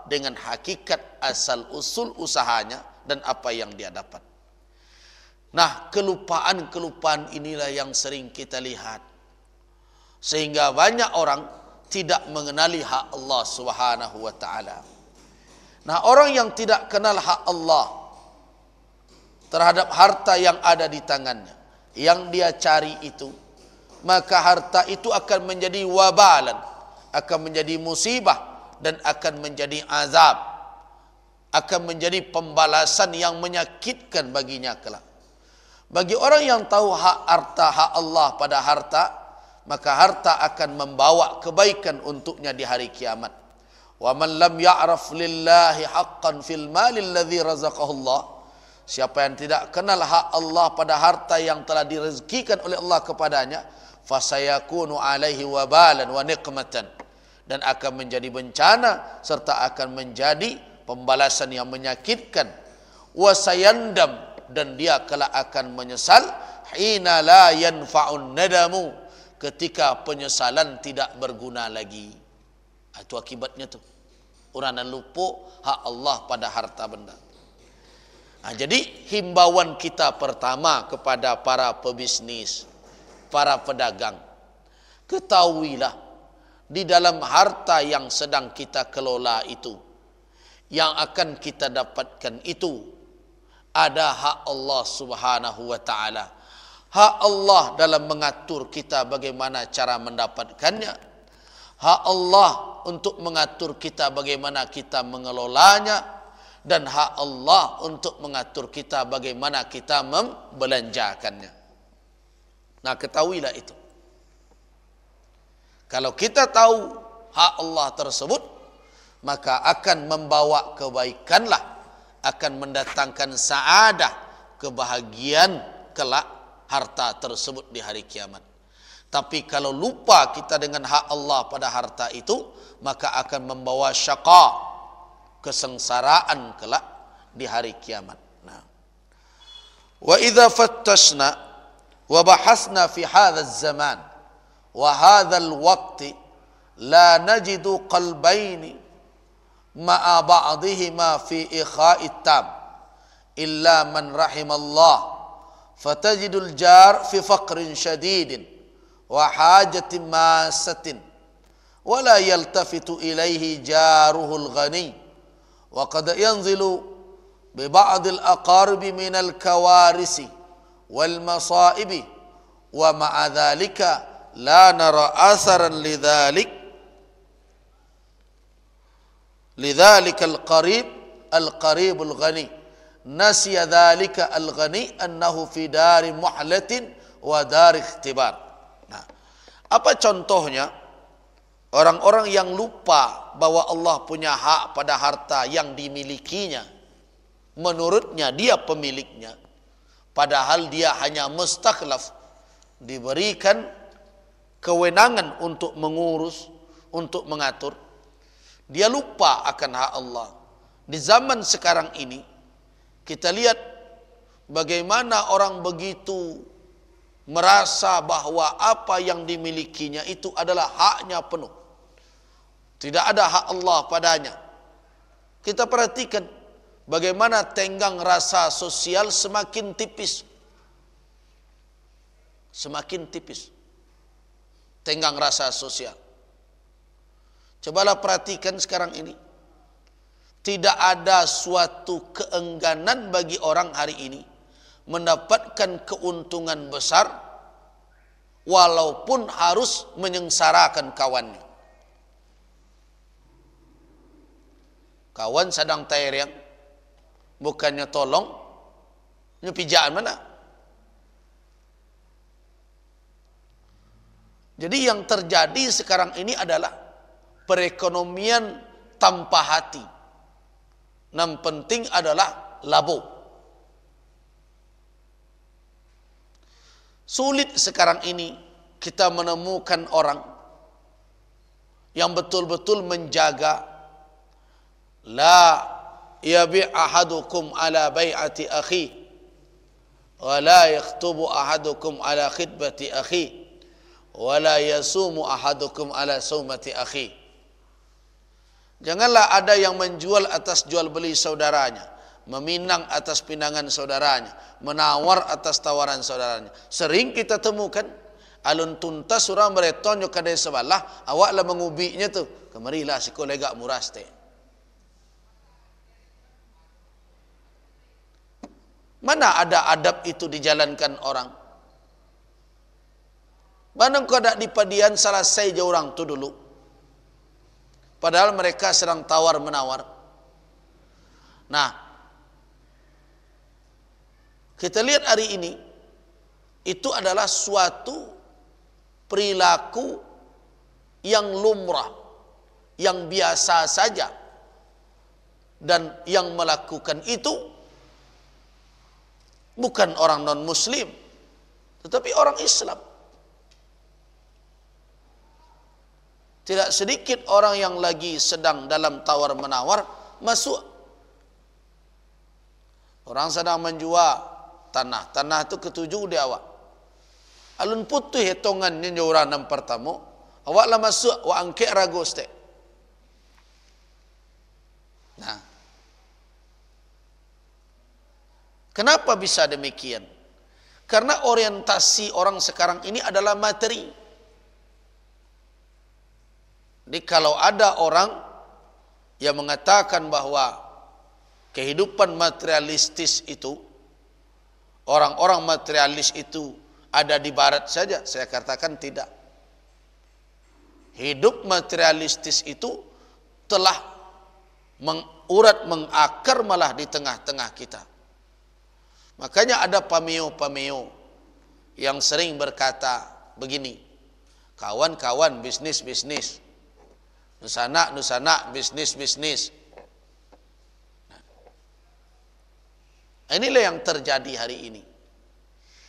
dengan hakikat asal usul usahanya dan apa yang dia dapat. Nah, kelupaan inilah yang sering kita lihat, sehingga banyak orang tidak mengenali hak Allah Subhanahu wa taala. Nah, orang yang tidak kenal hak Allah terhadap harta yang ada di tangannya, yang dia cari itu, maka harta itu akan menjadi wabalan, akan menjadi musibah, dan akan menjadi azab, akan menjadi pembalasan yang menyakitkan baginya kelak. Bagi orang yang tahu hak Allah pada harta, maka harta akan membawa kebaikan untuknya di hari kiamat. Wa man lam ya'raf lillahi haqqan fil mali alladhi razaqahu Allah. Siapa yang tidak kenal hak Allah pada harta yang telah direzekikan oleh Allah kepadanya, fasayakunu alaihi wabalan wa niqmatan, dan akan menjadi bencana serta akan menjadi pembalasan yang menyakitkan. Wa sayandam, dan dia kelak akan menyesal, hina la yanfa'un nadamu, ketika penyesalan tidak berguna lagi. Itu akibatnya tu. Orang yang lupa hak Allah pada harta benda. Jadi himbauan kita pertama kepada para pebisnis, para pedagang, ketahuilah di dalam harta yang sedang kita kelola itu, yang akan kita dapatkan itu, ada hak Allah Subhanahu wa taala. Hak Allah dalam mengatur kita bagaimana cara mendapatkannya. Hak Allah untuk mengatur kita bagaimana kita mengelolanya. Dan hak Allah untuk mengatur kita bagaimana kita membelanjakannya. Nah, ketahuilah itu. Kalau kita tahu hak Allah tersebut, maka akan membawa kebaikanlah, akan mendatangkan saadah, kebahagiaan kelak harta tersebut di hari kiamat. Tapi kalau lupa kita dengan hak Allah pada harta itu, maka akan membawa syaqa, kesengsaraan kelak di hari kiamat. Nah, wa idza fattashna wa bahasna fi hadzal zaman wa hadzal waqti la najidu qalbaini ma'a ba'dihima fi ikha'it tam illa man rahimallah, fatajidul jar fi faqrin shadidin wa hajatin masatin wa la yaltafitu ilaihi jaruhul ghani. Wa qad yanzilu bi ba'dil aqaribi minal kawarisi wal masaibi wa ma'a dhalika la nara atharan lidhalika al-qaribul ghani nasiya dhalika al-ghani annahu fi dari muhlatin wa dari ikhtibar. Nah, apa contohnya? Orang-orang yang lupa bahwa Allah punya hak pada harta yang dimilikinya. Menurutnya dia pemiliknya, padahal dia hanya mustakhlaf, diberikan kewenangan untuk mengurus, untuk mengatur. Dia lupa akan hak Allah. Di zaman sekarang ini kita lihat bagaimana orang begitu merasa bahwa apa yang dimilikinya itu adalah haknya penuh. Tidak ada hak Allah padanya. Kita perhatikan bagaimana tenggang rasa sosial semakin tipis. Semakin tipis tenggang rasa sosial. Cobalah perhatikan sekarang ini. Tidak ada suatu keengganan bagi orang hari ini mendapatkan keuntungan besar walaupun harus menyengsarakan kawannya. Kawan sedang tayang, bukannya tolong, nyepijaan mana? Jadi yang terjadi sekarang ini adalah perekonomian tanpa hati. Yang penting adalah labo. Sulit sekarang ini kita menemukan orang yang betul-betul menjaga la yabi' ahadukum ala bai'ati akhi wa la yakhtubu ahadukum ala khitbati akhi wa la yasumu ahadukum ala saumati akhi. Janganlah ada yang menjual atas jual beli saudaranya, meminang atas pinangan saudaranya, menawar atas tawaran saudaranya. Sering kita temukan alun tuntas surang beretonyo kadai sebelah, awaklah mengubinya tu, kemarilah si kolega muras teh. Mana ada adab itu dijalankan orang? Mana kau ada di padian selesai je orang tu dulu. Padahal mereka sedang tawar menawar. Nah, kita lihat hari ini itu adalah suatu perilaku yang lumrah, yang biasa saja, dan yang melakukan itu bukan orang non-muslim, tetapi orang Islam. Tidak sedikit orang yang lagi sedang dalam tawar-menawar masuk. Orang sedang menjual tanah. Tanah itu ketujuh di awak. Alun putih hitungannya orang yang pertama. Awaklah masuk, wa angkek ragu stek. Nah, kenapa bisa demikian? Karena orientasi orang sekarang ini adalah materi. Jadi kalau ada orang yang mengatakan bahwa kehidupan materialistis itu, orang-orang materialis itu ada di barat saja, saya katakan tidak. Hidup materialistis itu telah mengurat, mengakar malah di tengah-tengah kita. Makanya ada pameo-pameo yang sering berkata begini, kawan-kawan bisnis-bisnis, nusanak bisnis-bisnis. Inilah yang terjadi hari ini.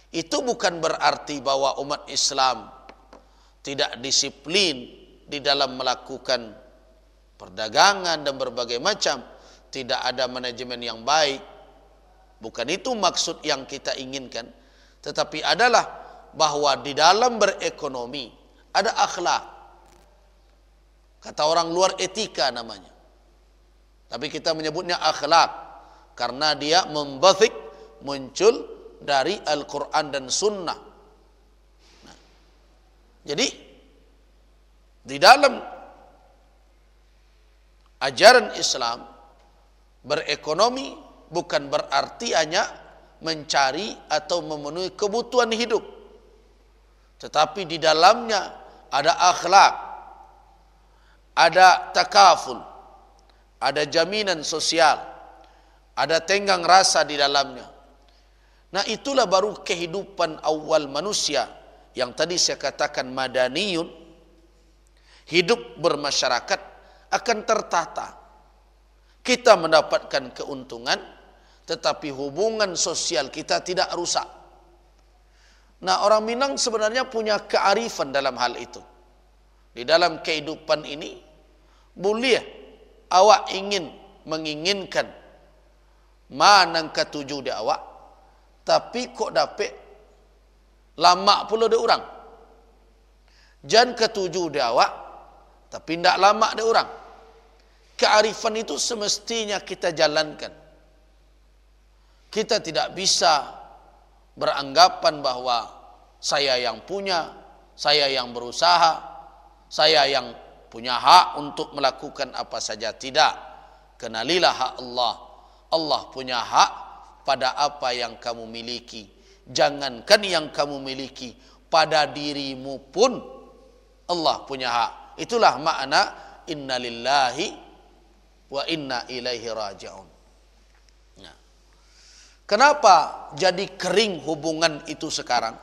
Itu bukan berarti bahwa umat Islam tidak disiplin di dalam melakukan perdagangan dan berbagai macam, tidak ada manajemen yang baik. Bukan itu maksud yang kita inginkan, tetapi adalah bahwa di dalam berekonomi ada akhlak. Kata orang luar etika namanya, tapi kita menyebutnya akhlak karena dia membatik, muncul dari Al-Quran dan Sunnah. Nah, jadi di dalam ajaran Islam, berekonomi bukan berarti hanya mencari atau memenuhi kebutuhan hidup, tetapi di dalamnya ada akhlak, ada takaful, ada jaminan sosial, ada tenggang rasa di dalamnya. Nah, itulah baru kehidupan awal manusia yang tadi saya katakan madaniyun, hidup bermasyarakat akan tertata. Kita mendapatkan keuntungan, tetapi hubungan sosial kita tidak rusak. Nah, orang Minang sebenarnya punya kearifan dalam hal itu. Di dalam kehidupan ini, boleh awak menginginkan manang ketujuh di awak, tapi kok dapat lama pula dia orang. Jan ketujuh di awak, tapi tidak lama dia orang. kearifan itu semestinya kita jalankan. Kita tidak bisa beranggapan bahwa saya yang punya, saya yang berusaha, saya yang punya hak untuk melakukan apa saja. Tidak. Kenalilah hak Allah. Allah punya hak pada apa yang kamu miliki. Jangankan yang kamu miliki, pada dirimu pun Allah punya hak. Itulah makna inna lillahi wa inna ilaihi raji'un. Nah, kenapa jadi kering hubungan itu sekarang?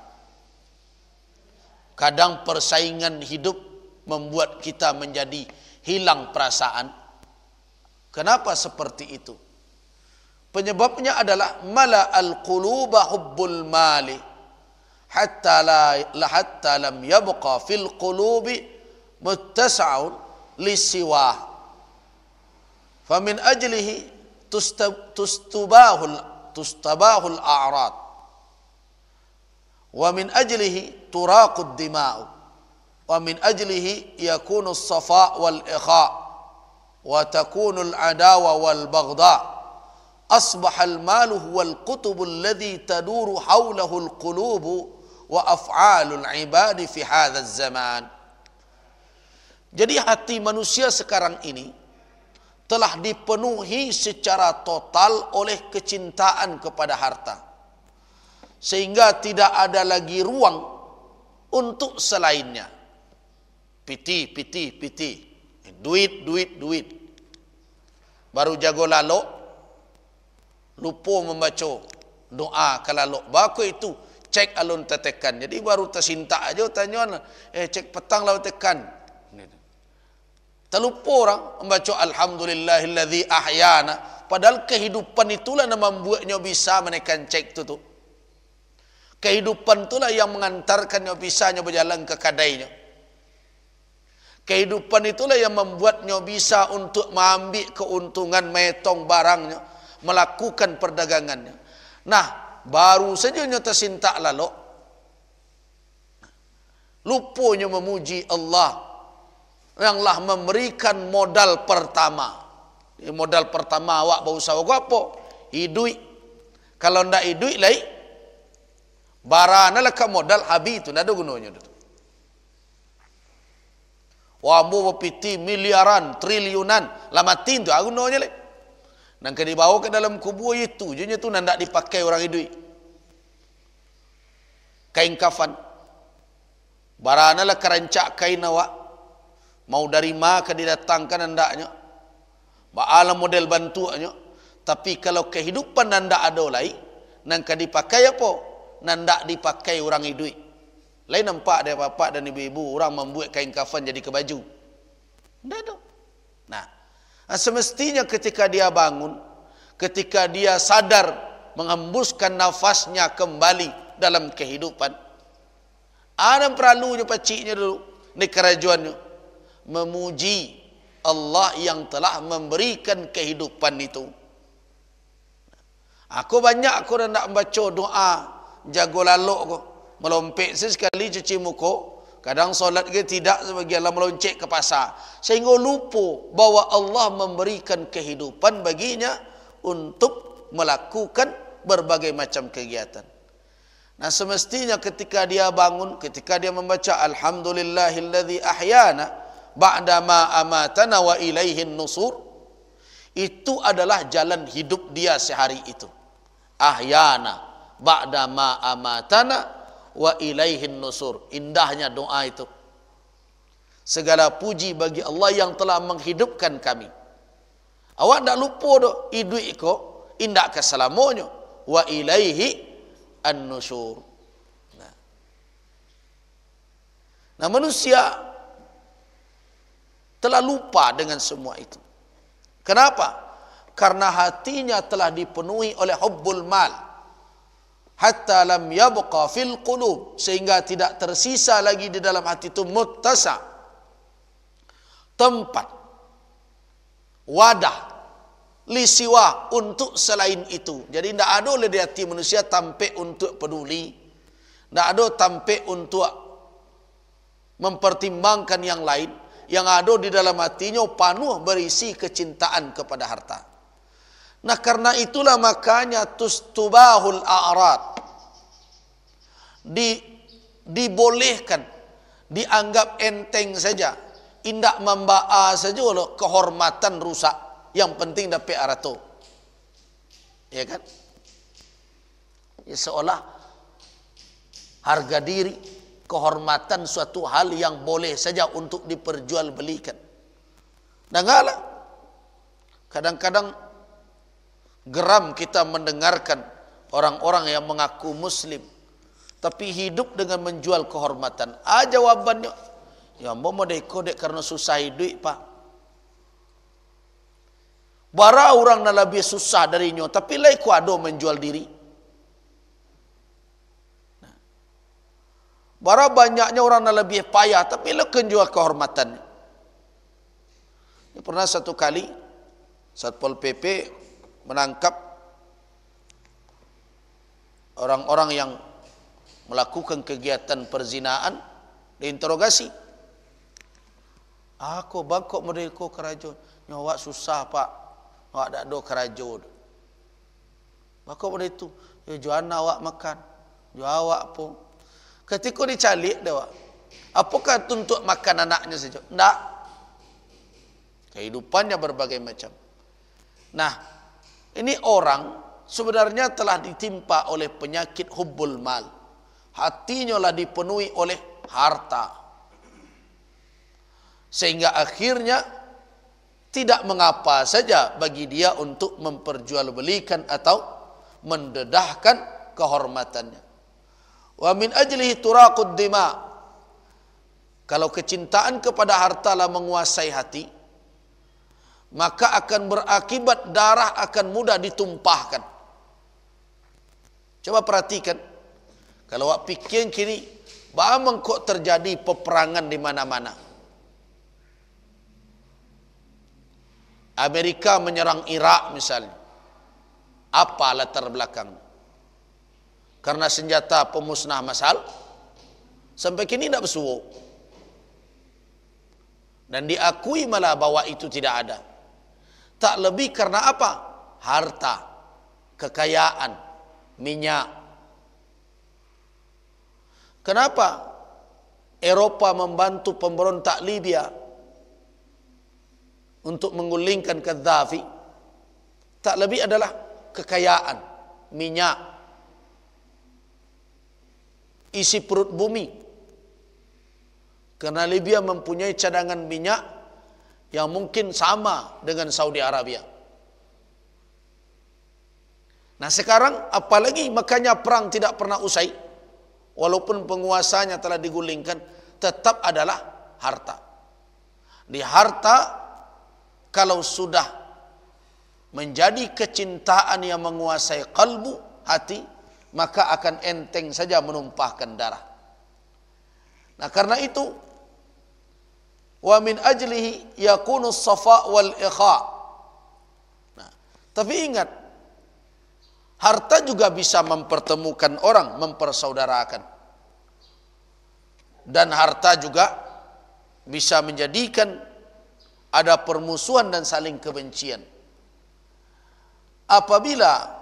Kadang persaingan hidup membuat kita menjadi hilang perasaan. Kenapa seperti itu? Penyebabnya adalah mala al-quluba hubbul mali hatta lam yabqa fil qulubi muttasa'un lisiwah. Famin ajlihi tustabahul a'rad wa min ajlihi turaqud dima'u wa min ajlihi yakunu as-safa' wal ikha' wa takunu al-adawa wal baghdha. أصبح المال هو القطب الذي تدور حوله القلوب وأفعال العباد في هذا الزمان. Jadi hati manusia sekarang ini telah dipenuhi secara total oleh kecintaan kepada harta, sehingga tidak ada lagi ruang untuk selainnya. Piti, duit. Baru jago lalok, lupa membaca doa kalau baku itu cek alun tetekan. Jadi baru tersinta aja tanya cek petang lalu tekan. Terlupa orang membaca alhamdulillahilladzi ahyana, padahal kehidupan itulah yang membuatnya bisa menekan cek itu tuh. Kehidupan itulah yang mengantarkannya bisanya berjalan ke kadainya. Kehidupan itulah yang membuatnya bisa untuk mengambil keuntungan metong barangnya, melakukan perdagangannya. Nah, baru saja tersinta lalu lupanya memuji Allah yang telah memberikan modal pertama. Modal pertama awak berusaha apa? Hidup. Kalau ndak hidup lai barana lah modal habis itu ndak ada gunanya itu. Wah, mau piti miliaran, triliunan, lamatin tu gunanya lai. Dan kalau dibawa ke dalam kubur itu, jenis itu tidak dipakai orang hidup. Kain kafan. Barana lah kerancak kain awak. Mau dari mana didatangkan hendaknya. Ba'ala model bantuannya. Tapi kalau kehidupan tidak ada lagi, dan kalau dipakai apa? Tidak dipakai orang hidup. Lain nampak dari bapak dan ibu-ibu, orang membuat kain kafan jadi ke baju. Tidak ada. Nah, semestinya ketika dia bangun, ketika dia sadar menghembuskan nafasnya kembali dalam kehidupan, ada perlunya paciknya dulu di kerajaannya memuji Allah yang telah memberikan kehidupan itu. Aku nak membaca doa jago lalok ko, melompek sesekali cuci muka. Kadang solat ke tidak, sebagian lah meloncek ke pasar. Sehingga lupa bahwa Allah memberikan kehidupan baginya untuk melakukan berbagai macam kegiatan. Nah, semestinya ketika dia bangun, ketika dia membaca alhamdulillahilladzi ahyana ba'da ma amatana wa ilaihin nusur, itu adalah jalan hidup dia sehari itu. Ahyana ba'da ma amatana wa ilaihin nusur. Indahnya doa itu. Segala puji bagi Allah yang telah menghidupkan kami. Awak tak lupa doh hidup ko indah keselamanya. Wa ilaihi an-nusur. Nah, manusia telah lupa dengan semua itu. Kenapa? Karena hatinya telah dipenuhi oleh hubbul mal. Hatta lam yabqa fil qulub, sehingga tidak tersisa lagi di dalam hati itu muttasa, tempat, wadah, lisiwa untuk selain itu. Jadi tidak ada oleh di hati manusia tampe untuk peduli, tidak ada tampe untuk mempertimbangkan yang lain. yang ada di dalam hatinya penuh berisi kecintaan kepada harta. Nah, karena itulah makanya tustubahul a'rad, dibolehkan, dianggap enteng saja, indak membaa saja loh kehormatan rusak, yang penting dapat arato. Ya kan? Ya, seolah harga diri, kehormatan suatu hal yang boleh saja untuk diperjualbelikan. Dan enggaklah, kadang-kadang geram kita mendengarkan orang-orang yang mengaku muslim tapi hidup dengan menjual kehormatan. Jawabannya, ya mau dek karena susah hidup pak. Bara orang nak lebih susah darinya, tapi lai kuado menjual diri. Bara banyaknya orang nak lebih payah, tapi lai jual kehormatan. Ini pernah satu kali Satpol PP menangkap orang-orang yang melakukan kegiatan perzinaan, diinterogasi. Aku bangkok model ko kerajon, nyawa susah pak, awak tak ada kerajon. Bangkok model itu, ya jual awak makan, jual awak pun. Ketika dicalik dia, apakah tuntut makan anaknya saja? Tidak. Kehidupannya berbagai macam. Nah, ini orang sebenarnya telah ditimpa oleh penyakit hubbul mal. Hatinya lah dipenuhi oleh harta. Sehingga akhirnya tidak mengapa saja bagi dia untuk memperjualbelikan atau mendedahkan kehormatannya. Wa min ajlihi turaqud dima. Kalau kecintaan kepada harta lah menguasai hati, maka akan berakibat darah akan mudah ditumpahkan. Coba perhatikan, kalau awak pikir kini, bagaimana kok terjadi peperangan di mana-mana? Amerika menyerang Irak misalnya. Apa latar belakang? Karena senjata pemusnah massal. Sampai kini tidak bersuara. Dan diakui malah bahwa itu tidak ada. Tak lebih karena apa? Harta, kekayaan, minyak. Kenapa Eropa membantu pemberontak Libya untuk menggulingkan Gaddafi? Tak lebih adalah kekayaan, minyak, isi perut bumi. Karena Libya mempunyai cadangan minyak yang mungkin sama dengan Saudi Arabia. Nah sekarang apalagi makanya perang tidak pernah usai, walaupun penguasanya telah digulingkan, tetap adalah harta. Di harta, kalau sudah menjadi kecintaan yang menguasai kalbu, hati, maka akan enteng saja menumpahkan darah. Nah karena itu, wa min ajlihi yakunu safa wal ikha. Nah, tapi ingat, harta juga bisa mempertemukan orang, mempersaudarakan. Dan harta juga bisa menjadikan ada permusuhan dan saling kebencian. Apabila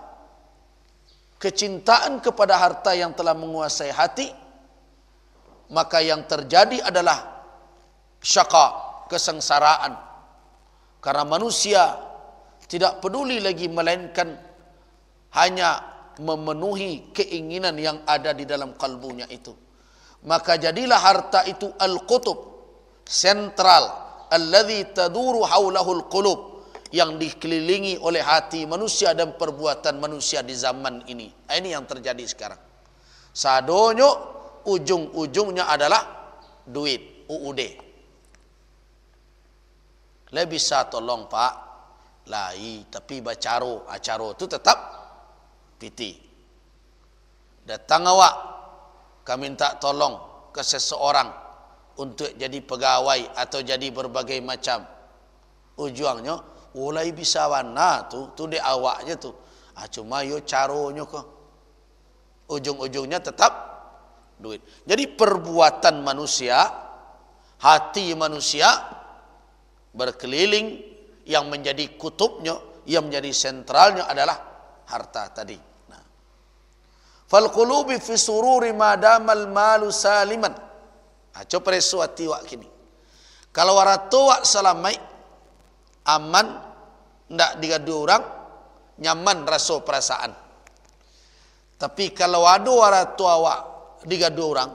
kecintaan kepada harta yang telah menguasai hati, maka yang terjadi adalah syaqa, kesengsaraan. Karena manusia tidak peduli lagi melainkan hanya memenuhi keinginan yang ada di dalam kalbunya itu. Maka jadilah harta itu al-qutub, sentral, alladhi taduru hawlahul qulub, yang dikelilingi oleh hati manusia dan perbuatan manusia di zaman ini. Ini yang terjadi sekarang. Sadonyo ujung-ujungnya adalah duit, UUD. Le bisa tolong pak, lai tapi bacaro, acaro itu tetap piti. Datang awak, kami minta tolong ke seseorang untuk jadi pegawai atau jadi berbagai macam. Ujungnya, ulai bisa warna tu di awaknya tu. Cuma yo caronyo kok. Ujung-ujungnya tetap duit. Jadi perbuatan manusia, hati manusia berkeliling, yang menjadi kutubnya, yang menjadi sentralnya adalah harta tadi. Nah, fal qulubi fi sururi madamal malu saliman. Coba resuati wak kini. Kalau waratu wak salamai, aman, ndak digadu orang, nyaman rasa perasaan. Tapi kalau ada waratu awak digadu orang,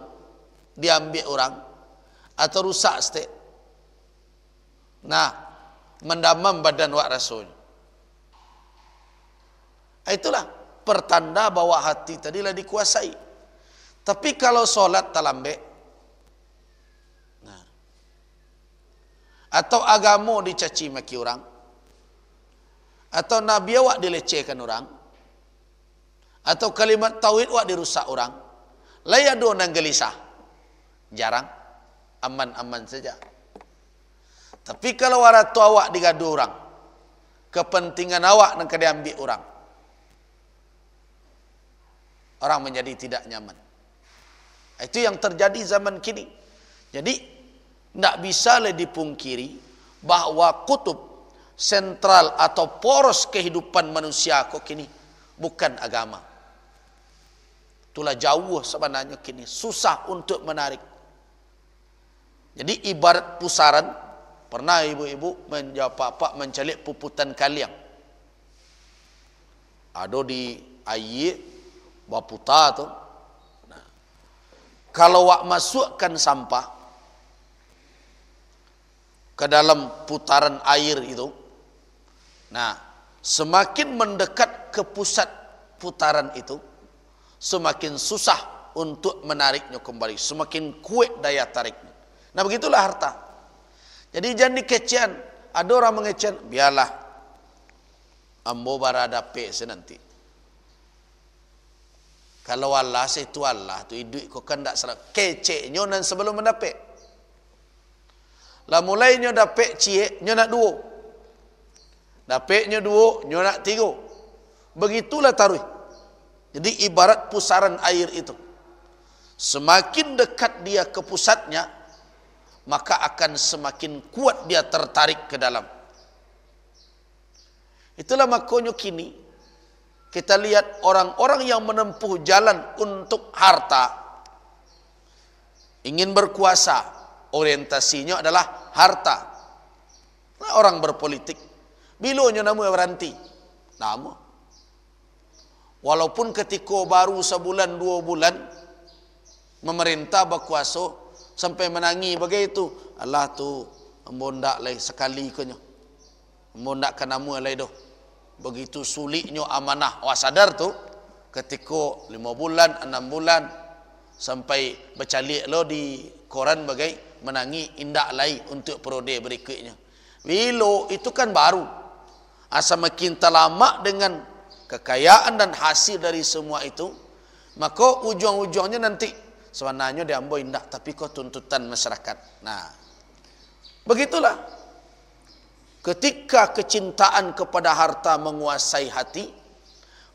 diambil orang, atau rusak stek, nah, mendamam badan wak rasanya. Itulah pertanda bahwa hati tadilah dikuasai. Tapi kalau solat talambek, nah, atau agama dicaci maki orang, atau nabi awak dilecehkan orang, atau kalimat tauhid awak dirusak orang, layado nang gelisah, jarang, aman-aman saja. Tapi kalau waratu awak digadu orang, kepentingan awak nak diambil orang, orang menjadi tidak nyaman. Itu yang terjadi zaman kini. Jadi tidak bisa dipungkiri bahwa kutub sentral atau poros kehidupan manusia kok kini bukan agama. Itulah jauh sebenarnya kini, susah untuk menarik. Jadi ibarat pusaran. Pernah ibu-ibu menjawab apa mencalik puputan kaliang. Ada di air baputa tu. Nah, kalau wak masukkan sampah ke dalam putaran air itu, nah, semakin mendekat ke pusat putaran itu, semakin susah untuk menariknya kembali, semakin kuat daya tariknya. Nah, begitulah harta. Jadi jangan dikecian. Ada orang mengecian, biarlah ambo barada pe senanti. Kalau Allah itu Allah tu hidup kau kan tak salah. Keceknya nan sebelum mendapat. Lah mulainya dapat cie, nyo nak dua. Dapatnya dua, nyo nak tiga. Begitulah taruh. Jadi ibarat pusaran air itu. Semakin dekat dia ke pusatnya, maka akan semakin kuat dia tertarik ke dalam. Itulah makanya kini kita lihat orang-orang yang menempuh jalan untuk harta, ingin berkuasa, orientasinya adalah harta. Nah, orang berpolitik, bilanya nama berhenti, nama. Walaupun ketika baru sebulan 2 bulan memerintah berkuasa, sampai menangi begitu, Allah tu mondak lagi sekali kenyo, mondak ke nama lagi doh. Begitu sulitnya amanah. Wah sadar tu ketika 5 bulan 6 bulan sampai bercalik lo di koran bagai menangi indak lagi untuk periode berikutnya. Bilo itu kan baru, asa makin terlama dengan kekayaan dan hasil dari semua itu, maka ujung-ujungnya nanti sebenarnya dia ambo indah, tapi kok tuntutan masyarakat. Nah, begitulah. Ketika kecintaan kepada harta menguasai hati,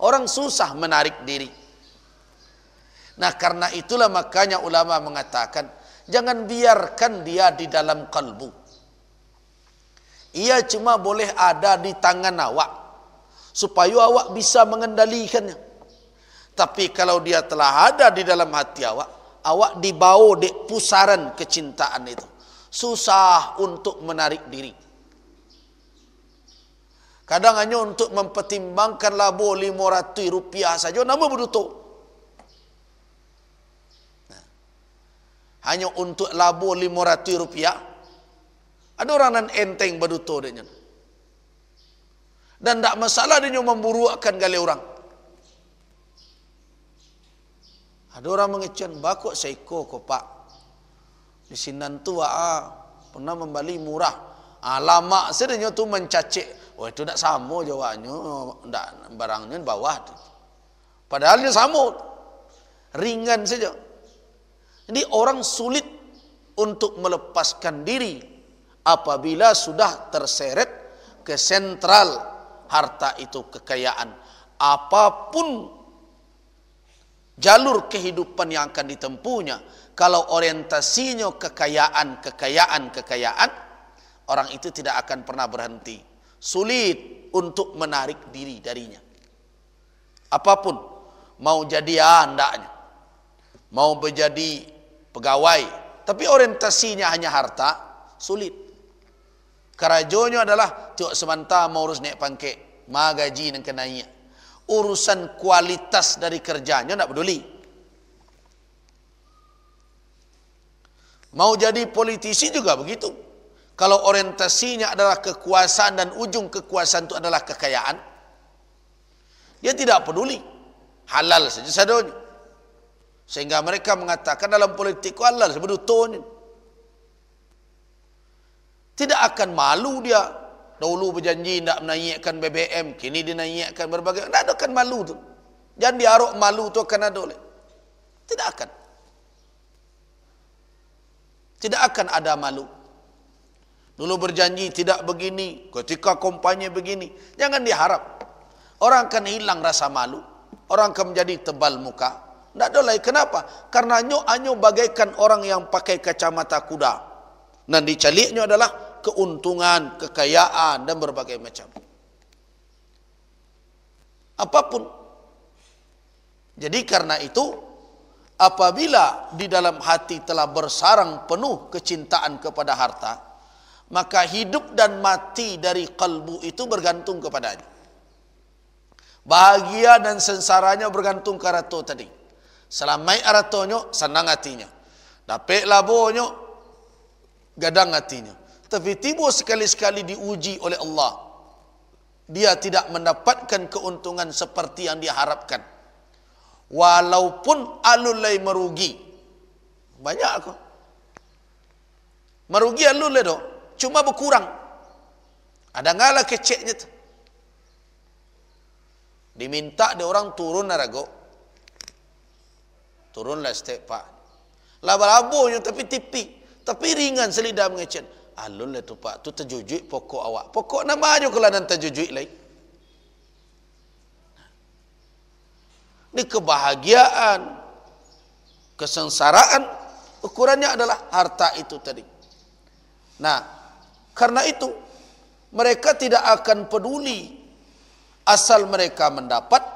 orang susah menarik diri. Nah, karena itulah makanya ulama mengatakan, jangan biarkan dia di dalam kalbu. Ia cuma boleh ada di tangan awak, supaya awak bisa mengendalikannya. Tapi kalau dia telah ada di dalam hati awak, awak dibawa di pusaran kecintaan itu, susah untuk menarik diri. Kadang hanya untuk mempertimbangkan labo 500 rupiah saja, nama berduto. Nah, hanya untuk labo 500 rupiah, ada orang nan enteng berduto dia. Dan tak masalah dia memburuakkan gali orang. Ada orang mengecewakan, bakok seiko kok pak. Di sinan tu pernah membeli murah. Lama sedanya tu mencacik. Oh itu tak sama jawabnya, tak barangnya bawah. Padahal dia sama, ringan saja. Jadi orang sulit untuk melepaskan diri apabila sudah terseret ke sentral harta itu, kekayaan. Apapun jalur kehidupan yang akan ditempuhnya, kalau orientasinya kekayaan, orang itu tidak akan pernah berhenti. Sulit untuk menarik diri darinya. Apapun, mau jadi andaknya, mau menjadi pegawai, tapi orientasinya hanya harta, sulit. Karajonyo adalah tiok semanta mau urus naik pangkek, ma gaji nang kenainya. Urusan kualitas dari kerjanya tak peduli. Mau jadi politisi juga begitu. Kalau orientasinya adalah kekuasaan dan ujung kekuasaan itu adalah kekayaan, dia tidak peduli. Halal saja sadonya. Sehingga mereka mengatakan dalam politik halal sebedutonya. Tidak akan malu dia. Dahulu berjanji tidak menaikkan BBM, kini dinaikkan berbagai. Tidak akan malu tu. Jangan diarok malu tu akan ada oleh. Tidak akan. Tidak akan ada malu. Dulu berjanji tidak begini, ketika kampanye begini. Jangan diharap. Orang akan hilang rasa malu. Orang akan menjadi tebal muka. Tidak ada lagi. Kenapa? Karena anyo bagaikan orang yang pakai kacamata kuda. Dan dicaliknya adalah keuntungan, kekayaan dan berbagai macam. Apapun. Jadi karena itu, apabila di dalam hati telah bersarang penuh kecintaan kepada harta, maka hidup dan mati dari kalbu itu bergantung kepadanya. Bahagia dan sensaranya bergantung ke arato tadi. Selamai aratonyo, senang hatinya. Dapet labonyo, gadang hatinya. Tapi tiba sekali-sekali diuji oleh Allah, dia tidak mendapatkan keuntungan seperti yang dia harapkan. Walaupun alulai merugi. Banyak aku. Merugi alulai doh. Cuma berkurang. Ada ngalah keceknya tu. Diminta dia orang turun narago. Turunlah step pak. Laba-labonya tapi tipi. Tapi ringan selidah mengecen. Alun lah tu pak, tu terjujuk pokok awak. Pokok nama aja kalau nanti terjujuk lagi. Ini kebahagiaan, kesengsaraan, ukurannya adalah harta itu tadi. Nah, karena itu mereka tidak akan peduli asal mereka mendapat,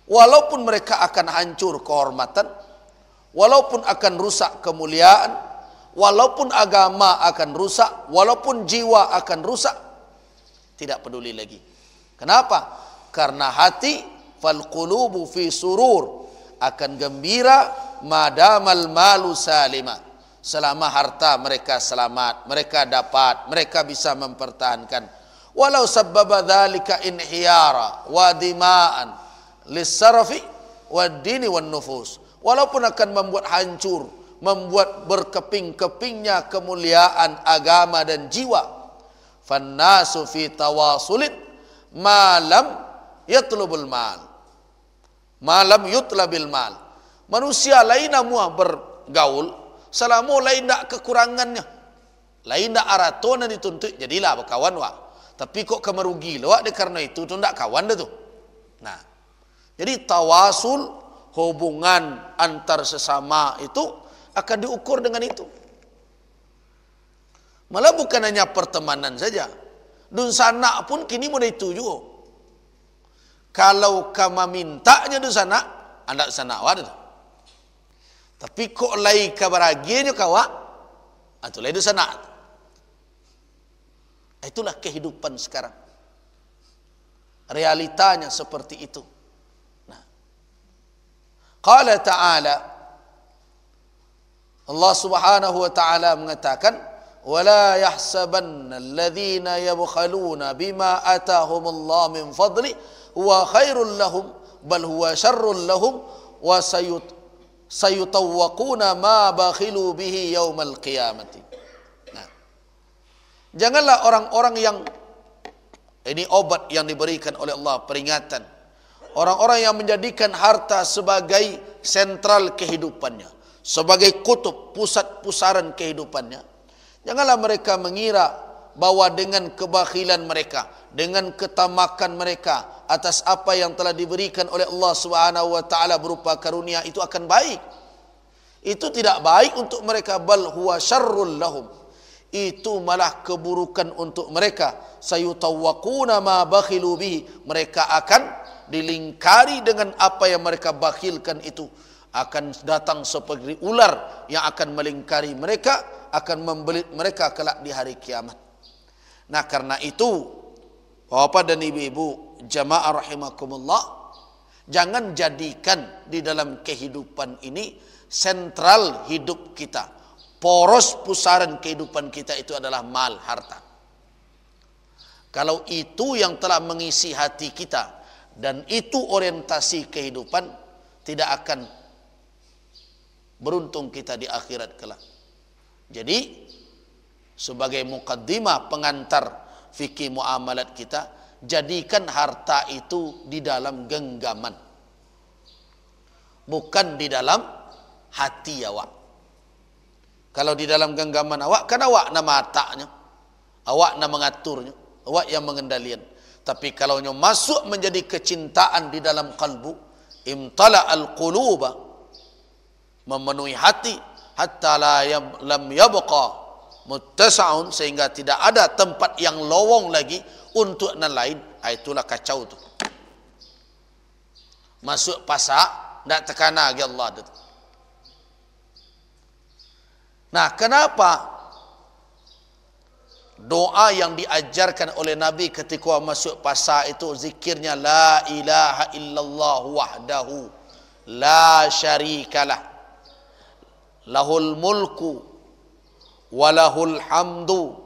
walaupun mereka akan hancur kehormatan, walaupun akan rusak kemuliaan, walaupun agama akan rusak, walaupun jiwa akan rusak, tidak peduli lagi. Kenapa? Karena hati fal qulubu fi surur, akan gembira madamal malu salima, selama harta mereka selamat, mereka dapat, mereka bisa mempertahankan. Walau sabbaba dzalika inhiyara wa dima'an lis-sarfi wad-dini wan-nufus, walaupun akan membuat hancur, membuat berkeping-kepingnya kemuliaan agama dan jiwa. Fannasu fi tawasulin malam yatlubul mal, malam yutlabil mal. Manusia lain semua bergaul selama lain tak kekurangannya, lain tak aratona dituntut, jadilah berkawan wak. Tapi kok kemerugi lawak dia karena itu tu tak kawan dah tu. Nah, jadi tawasul, hubungan antar sesama itu akan diukur dengan itu. Malah bukan hanya pertemanan saja. Dun sanak pun kini mulai itu juga. Kalau kamu mintanya dun sanak, anda sanak wadah. Tapi kok lai kabaragianya kawak, itu lai dun sanak. Itulah kehidupan sekarang. Realitanya seperti itu. Nah, qala ta'ala, Allah Subhanahu wa taala mengatakan, wala yahsabanna alladhina yabkhaluna bima atahumullah min fadli huwa khairul lahum bal huwa syarrul lahum wa sayutawwaquna ma bakhilu bihi yaumal qiyamati. Nah, janganlah orang-orang yang, ini obat yang diberikan oleh Allah, peringatan. Orang-orang yang menjadikan harta sebagai sentral kehidupannya, sebagai kutub, pusat pusaran kehidupannya. Janganlah mereka mengira bahwa dengan kebakhilan mereka, dengan ketamakan mereka atas apa yang telah diberikan oleh Allah Subhanahu wa taala berupa karunia itu akan baik. Itu tidak baik untuk mereka, bal huwa syarrul lahum. itu malah keburukan untuk mereka. Sayutawwaquna ma bakhilu bihi, mereka akan dilingkari dengan apa yang mereka bakhilkan itu. Akan datang seperti ular yang akan melingkari mereka, akan membelit mereka kelak di hari kiamat. Nah, karena itu Bapak dan ibu-ibu jamaah rahimakumullah, jangan jadikan di dalam kehidupan ini sentral hidup kita. Poros pusaran kehidupan kita itu adalah mal, harta. Kalau itu yang telah mengisi hati kita dan itu orientasi kehidupan, tidak akan beruntung kita di akhirat kelak. Jadi sebagai mukaddimah pengantar fikih muamalat kita, jadikan harta itu di dalam genggaman, bukan di dalam hati awak. Kalau di dalam genggaman awak, kan awak nama ataknya, awak nama mengaturnya, awak yang mengendalikan. Tapi kalau masuk menjadi kecintaan di dalam kalbu, imtala al-quluba, memenuhi hati, hatta lam yabqa muttasa'un, sehingga tidak ada tempat yang lowong lagi untuk yang lain. Itulah kacau tu. Masuk pasar, tak tekana lagi Allah tu. Nah, kenapa doa yang diajarkan oleh Nabi ketika masuk pasar itu zikirnya la ilaha illallah wahdahu la syarikalah lahul mulku walahul hamdu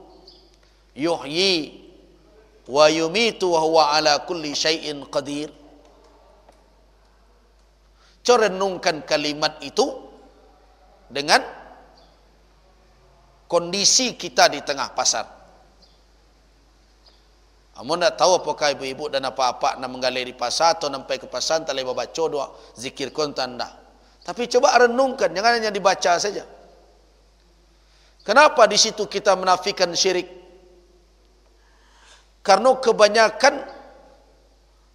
yuhyi wa yumitu wa huwa ala kulli syai'in qadir. Renungkan kalimat itu dengan kondisi kita di tengah pasar. Amun tak tahu apakah ibu-ibu dan apa-apa nak menggalai di pasar atau sampai ke pasar tak boleh baca doa zikir kon tanda. Tapi coba renungkan, jangan hanya dibaca saja. Kenapa di situ kita menafikan syirik? Karena kebanyakan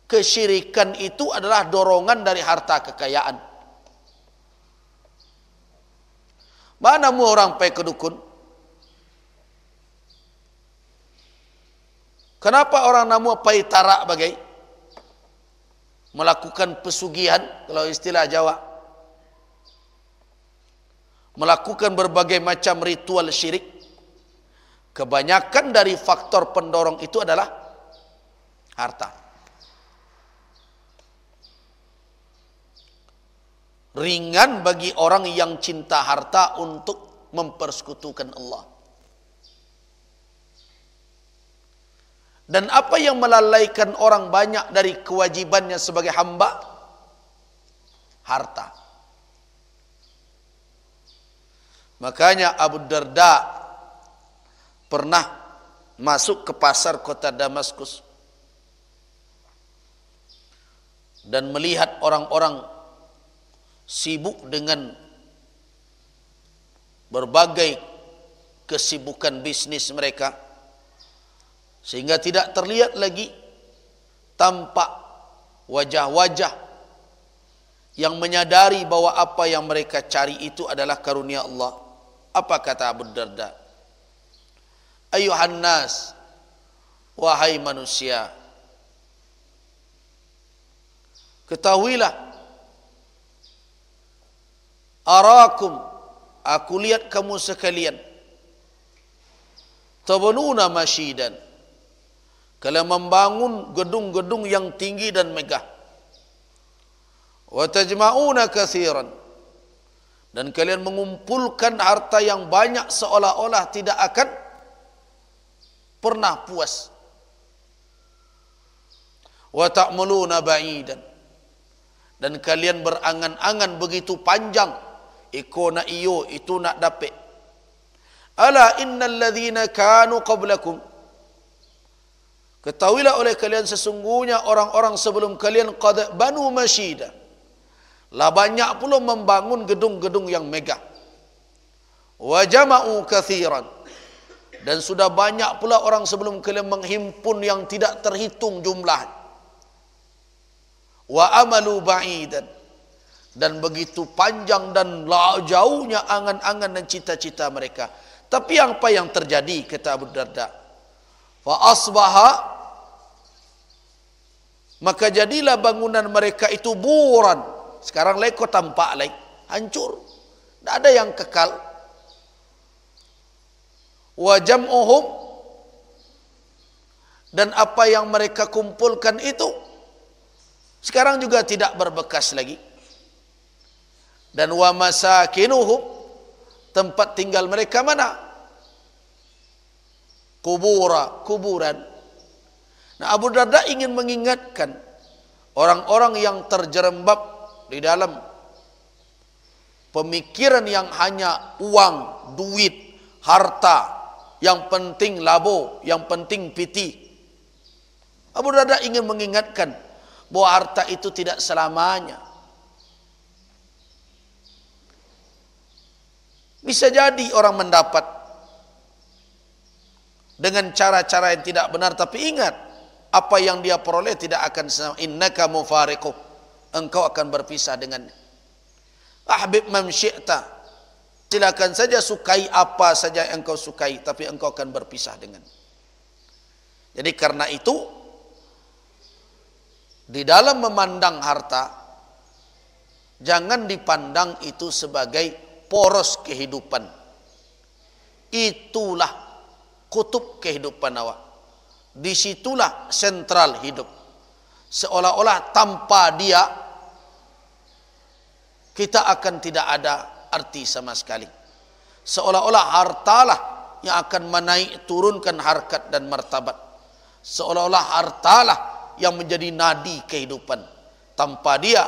kesyirikan itu adalah dorongan dari harta kekayaan. Mana mu orang pergi ke dukun? Kenapa orang namu pergi tarak bagai? Melakukan pesugihan, kalau istilah Jawa. Melakukan berbagai macam ritual syirik. Kebanyakan dari faktor pendorong itu adalah harta. Ringan bagi orang yang cinta harta untuk mempersekutukan Allah. Dan apa yang melalaikan orang banyak dari kewajibannya sebagai hamba? Harta. Makanya Abu Darda pernah masuk ke pasar kota Damaskus dan melihat orang-orang sibuk dengan berbagai kesibukan bisnis mereka, sehingga tidak terlihat lagi tampak wajah-wajah yang menyadari bahwa apa yang mereka cari itu adalah karunia Allah. Apa kata Abu Darda? Ayuhan nas, wahai manusia, ketahuilah, arakum, aku lihat kamu sekalian, tabununa masyidan, kalian membangun gedung-gedung yang tinggi dan megah, wa tajma'una katsiran, dan kalian mengumpulkan harta yang banyak seolah-olah tidak akan pernah puas, wa ta'muluna ba'idan, dan kalian berangan-angan begitu panjang, iko nak iyo itu nak dapat. Ala innal ladzina kanu qablakum, ketahuilah oleh kalian sesungguhnya orang-orang sebelum kalian qad banu masyida, lah banyak pula membangun gedung-gedung yang megah, wa jama'u katsiran, dan sudah banyak pula orang sebelum kalian menghimpun yang tidak terhitung jumlah, wa amalu ba'idan, dan begitu panjang dan jauhnya angan-angan dan cita-cita mereka. Tapi apa yang terjadi, kata Abu Darda? Fa asbaha, maka jadilah bangunan mereka itu buran. Sekarang leko tampak lagi hancur, tidak ada yang kekal. Wa jam'uhum, dan apa yang mereka kumpulkan itu sekarang juga tidak berbekas lagi. Dan wa masakinuhum, tempat tinggal mereka mana? Kuburan. Nah, Abu Darda ingin mengingatkan orang-orang yang terjerembab di dalam pemikiran yang hanya uang, duit, harta, yang penting labo, yang penting piti. Abu Darda ingin mengingatkan bahwa harta itu tidak selamanya. Bisa jadi orang mendapat dengan cara-cara yang tidak benar, tapi ingat, apa yang dia peroleh tidak akan sama. Innaka mufariquh, engkau akan berpisah dengannya. Ahbib man syi'ta, silakan saja sukai apa saja yang engkau sukai, tapi engkau akan berpisah dengan. Jadi karena itu, di dalam memandang harta, jangan dipandang itu sebagai poros kehidupan. Itulah kutub kehidupan awak. Disitulah sentral hidup. Seolah-olah tanpa dia kita akan tidak ada arti sama sekali. Seolah-olah hartalah yang akan menaik turunkan harkat dan martabat. Seolah-olah hartalah yang menjadi nadi kehidupan. Tanpa dia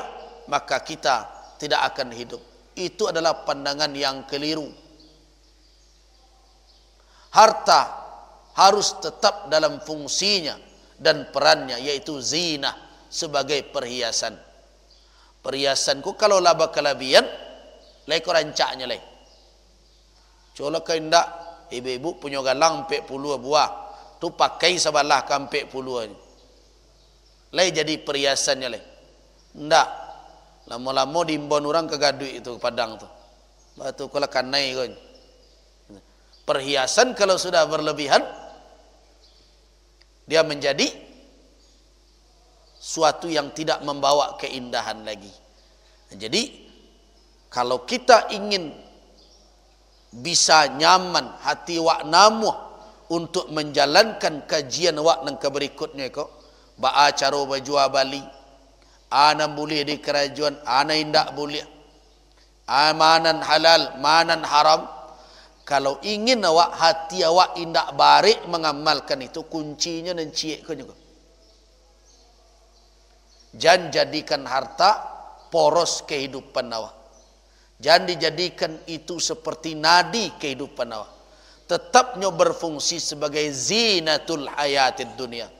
maka kita tidak akan hidup. Itu adalah pandangan yang keliru. Harta harus tetap dalam fungsinya dan perannya, yaitu zina, sebagai perhiasan. Perhiasanku kalau laba kelabian, lai ko rancaknya lai. Coba kau indak, ibu-ibu punya galang 40 buah, tu pakai sebalah kan 40 ni. Lai jadi perhiasannya lai. Ndak. Lama-lama diimbon orang ke Gadui itu Padang tu. Batu kalau kanai kon. Perhiasan kalau sudah berlebihan, dia menjadi suatu yang tidak membawa keindahan lagi. Jadi kalau kita ingin bisa nyaman hati wak namuh untuk menjalankan kajian wak nang keberikutnya kok, ba cara bajua Bali, ana boleh di kerajaan, ana indak boleh, amanan halal, manan haram. Kalau ingin awak hati awak indak barik mengamalkan itu, kuncinya nenciek ko juga. Jangan jadikan harta poros kehidupan awak. Jangan dijadikan itu seperti nadi kehidupan awak. Tetapnya berfungsi sebagai zinatul hayatid dunia,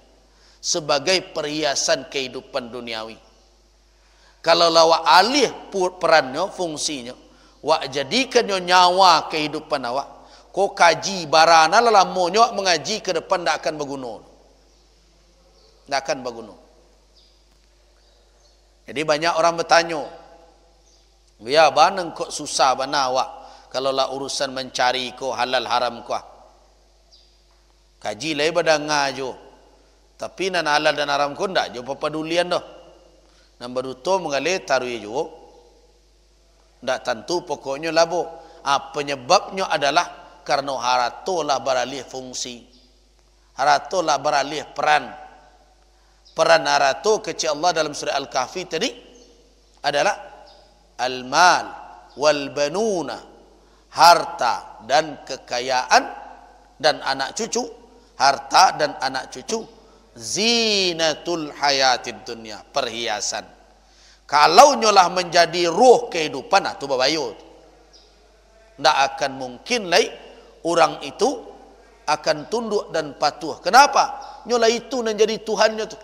sebagai perhiasan kehidupan duniawi. Kalau awak alih perannya, fungsinya, wak jadikannya nyawa kehidupan awak, kau kaji barana lalamonyo mengaji ke depan tak akan berguna. Tak akan berguna. Jadi banyak orang bertanya, ya banang kok susah bana awak kalau lah urusan mencari ko halal haram ko. Kaji lai pada ngajo, tapi nan halal dan haram ko ndak jo pedulian dah. Nombor 2 mengalir taruh jo. Ndak tentu pokoknya labo. Penyebabnya adalah karena harato lah beralih fungsi. Harato lah beralih peran. Peran harato kecil Allah dalam surah Al-Kahfi tadi adalah al-mal wal banuna, harta dan kekayaan dan anak cucu. Harta dan anak cucu zinatul hayatid dunia, perhiasan. Kalau nyolah menjadi ruh kehidupan, itu babayut. Tidak akan mungkin lagi orang itu akan tunduk dan patuh. Kenapa? Nyolah itu menjadi Tuhannya tu.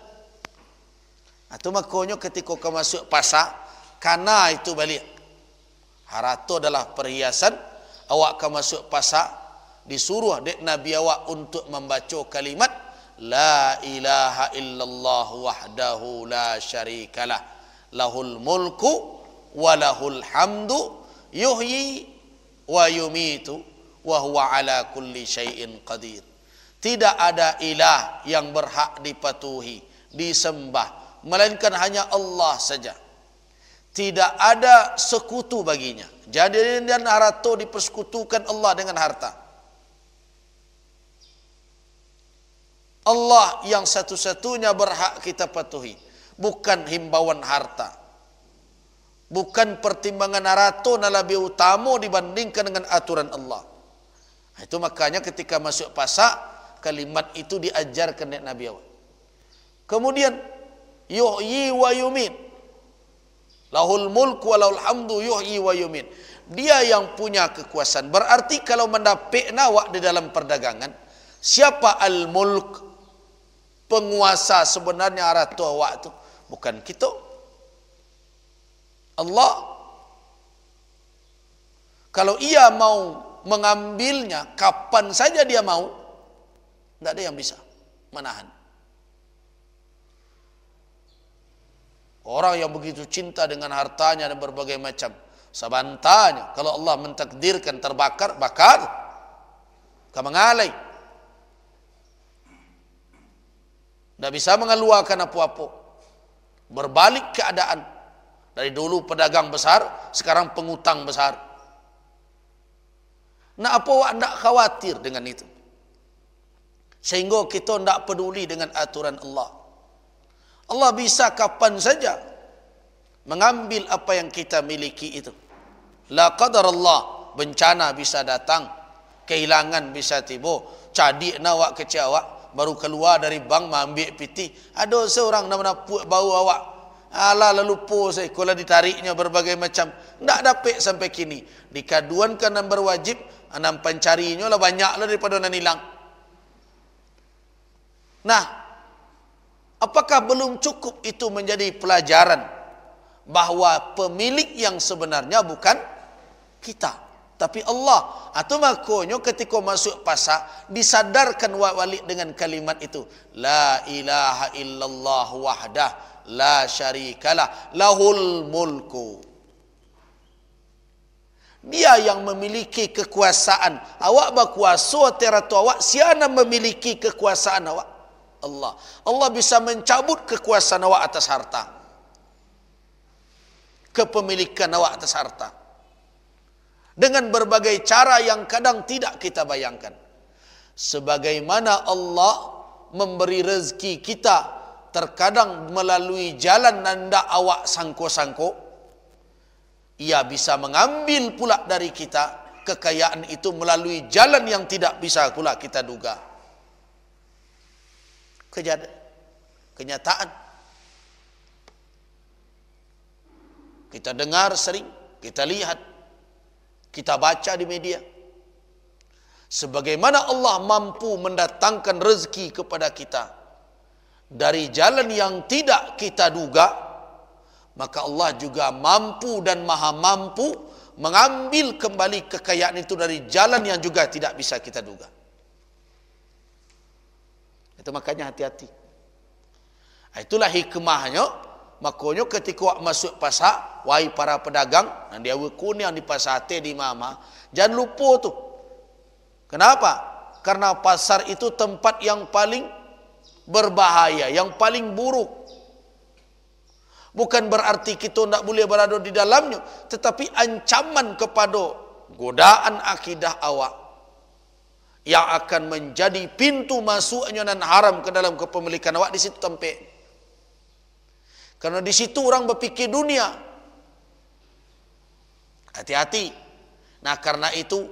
Itu makanya ketika kau masuk pasar, karena itu balik. Harato adalah perhiasan. Awak kau masuk pasar, disuruh dek Nabi awak untuk membaca kalimat La ilaha illallah wahdahu la syarikalah, lahul mulku wa lahul hamdu yuhyi wa yumitu wa huwa ala kulli syai'in qadir. Tidak ada ilah yang berhak dipatuhi, disembah, melainkan hanya Allah saja. Tidak ada sekutu baginya. Jadi dan harta dipersekutukan Allah dengan harta. Allah yang satu-satunya berhak kita patuhi, bukan himbauan harta. Bukan pertimbangan harta yang lebih utama dibandingkan dengan aturan Allah. Itu makanya ketika masuk pasar, kalimat itu diajarkan oleh Nabi awal. Kemudian yuhyi wa yumin. Lahul mulku wa lahul hamdu yuhyi wa yumin. Dia yang punya kekuasaan. Berarti kalau mendapat nawak di dalam perdagangan, siapa al-mulk? Penguasa sebenarnya harta awak itu bukan kita. Allah. Kalau ia mau mengambilnya kapan saja dia mau, tidak ada yang bisa menahan. Orang yang begitu cinta dengan hartanya dan berbagai macam, sabantanya kalau Allah mentakdirkan terbakar, bakar. Kamangalai. Tidak bisa mengeluarkan apa-apa. Berbalik keadaan. Dari dulu pedagang besar, sekarang pengutang besar. Nah, apa awak tidak khawatir dengan itu? Sehingga kita tidak peduli dengan aturan Allah. Allah bisa kapan saja mengambil apa yang kita miliki itu. La qadar Allah, bencana bisa datang, kehilangan bisa tiba, cadik nawak kecil awak, baru keluar dari bank mengambil piti. Ada seorang nama bau awak. Alah lalu po saya kalau ditariknya berbagai macam, tidak dapat sampai kini. Dikaduankan dan berwajib, anam pencarinya lah banyak lah daripada nan hilang. Nah, apakah belum cukup itu menjadi pelajaran bahawa pemilik yang sebenarnya bukan kita, tapi Allah? Atau makanya ketika masuk pasar disadarkan walik dengan kalimat itu, la ilaha illallah wahdah la syarikalah lahul mulku. Dia yang memiliki kekuasaan. Awak berkuasa teratu awak, siapa memiliki kekuasaan awak? Allah. Allah bisa mencabut kekuasaan awak atas harta, kepemilikan awak atas harta, dengan berbagai cara yang kadang tidak kita bayangkan. Sebagaimana Allah memberi rezeki kita terkadang melalui jalan nanda awak sangko-sangko, ia bisa mengambil pula dari kita kekayaan itu melalui jalan yang tidak bisa pula kita duga. Kenyataan. Kita dengar sering, kita lihat, kita baca di media. Sebagaimana Allah mampu mendatangkan rezeki kepada kita dari jalan yang tidak kita duga, maka Allah juga mampu dan maha mampu mengambil kembali kekayaan itu dari jalan yang juga tidak bisa kita duga. Itu makanya hati-hati. Itulah hikmahnya. Makanya ketika masuk pasar, wahai para pedagang, dan dia wikun yang di pasar di mama, jangan lupa tu. Kenapa? Karena pasar itu tempat yang paling berbahaya, yang paling buruk. Bukan berarti kita tidak boleh berada di dalamnya, tetapi ancaman kepada godaan akidah awak yang akan menjadi pintu masuknya dan haram ke dalam kepemilikan awak di situ tempat. Karena di situ orang berfikir dunia. Hati-hati. Nah, karena itu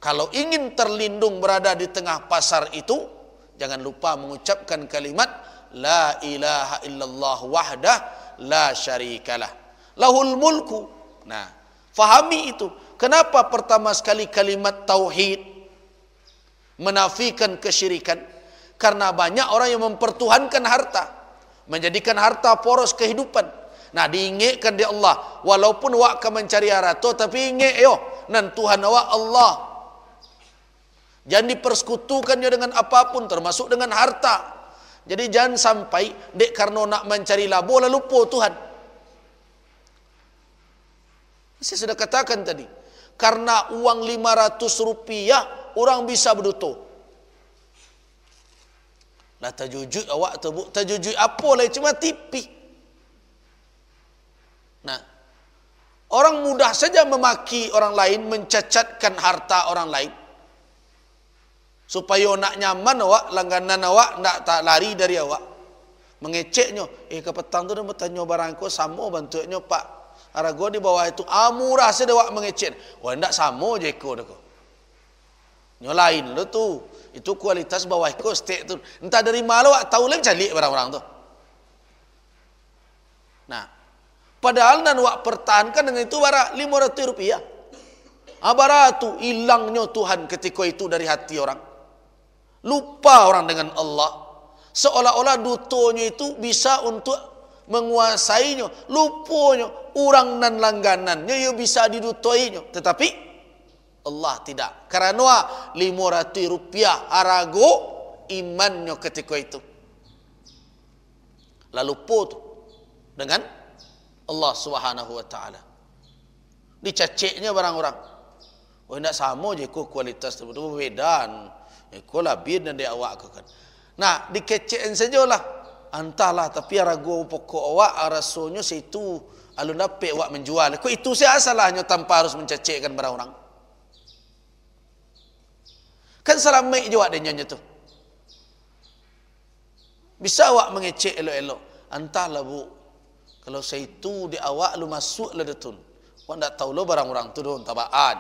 kalau ingin terlindung berada di tengah pasar itu, jangan lupa mengucapkan kalimat la ilaha illallah wahdah la syarikalah lahul mulku. Nah, fahami itu. Kenapa pertama sekali kalimat tauhid menafikan kesyirikan? Karena banyak orang yang mempertuhankan harta, menjadikan harta poros kehidupan. Nah, diingatkan di Allah, walaupun awak akan mencari harta, tapi ingat yo, nan Tuhan awak Allah. Jangan dipersekutukannya dengan apapun, termasuk dengan harta. Jadi jangan sampai dek karena nak mencari labo lalu lupa Tuhan. Saya sudah katakan tadi, karena uang 500 rupiah orang bisa berduto. Lah tajujud awak tu bu, tajujud apa lah cuma tipi. Nah, orang mudah saja memaki orang lain, mencacatkan harta orang lain. Supaya nak nyaman awak, langganan awak nak tak lari dari awak. Mengeceknya, ke petang tu dia bertanya barang ko sama bentuknya pak. Arago di bawah itu, murah saja awak mengecek. Wah ndak sama je ko dah ko. Nyo lain lo tu. Itu kualitas bawah ko stek tu. Entah dari mana awak tahu lagi calik barang-barang tu. Nah, padahal nan awak pertahankan dengan itu bara 500 rupiah. Bara tu hilangnya Tuhan ketika itu dari hati orang. Lupa orang dengan Allah. Seolah-olah dutonya itu bisa untuk menguasainya. Lupanya orang nan langganannya ya bisa didutoinya. Tetapi Allah tidak. Karena 500 rupiah arago imannya ketika itu. Lalu po tu dengan Allah Subhanahu wa taala. Dicaciknya barang orang. Oh tidak sama je ko kualitas tu berbeda. Ko labir dan dia awak kan. Nah, dikecekin sajalah. Entahlah tapi ragu pokok awak rasanya situ alun dapat awak menjual. Ko itu saya salahnya tanpa harus mencacikkan barang orang. Kan salah maik juga dengannya tu. Bisa awak mengecek elok-elok. Entahlah bu. Kalau saya itu di awak lu masuk lah detun. Awak tak tahu lo barang orang tu don tabaan.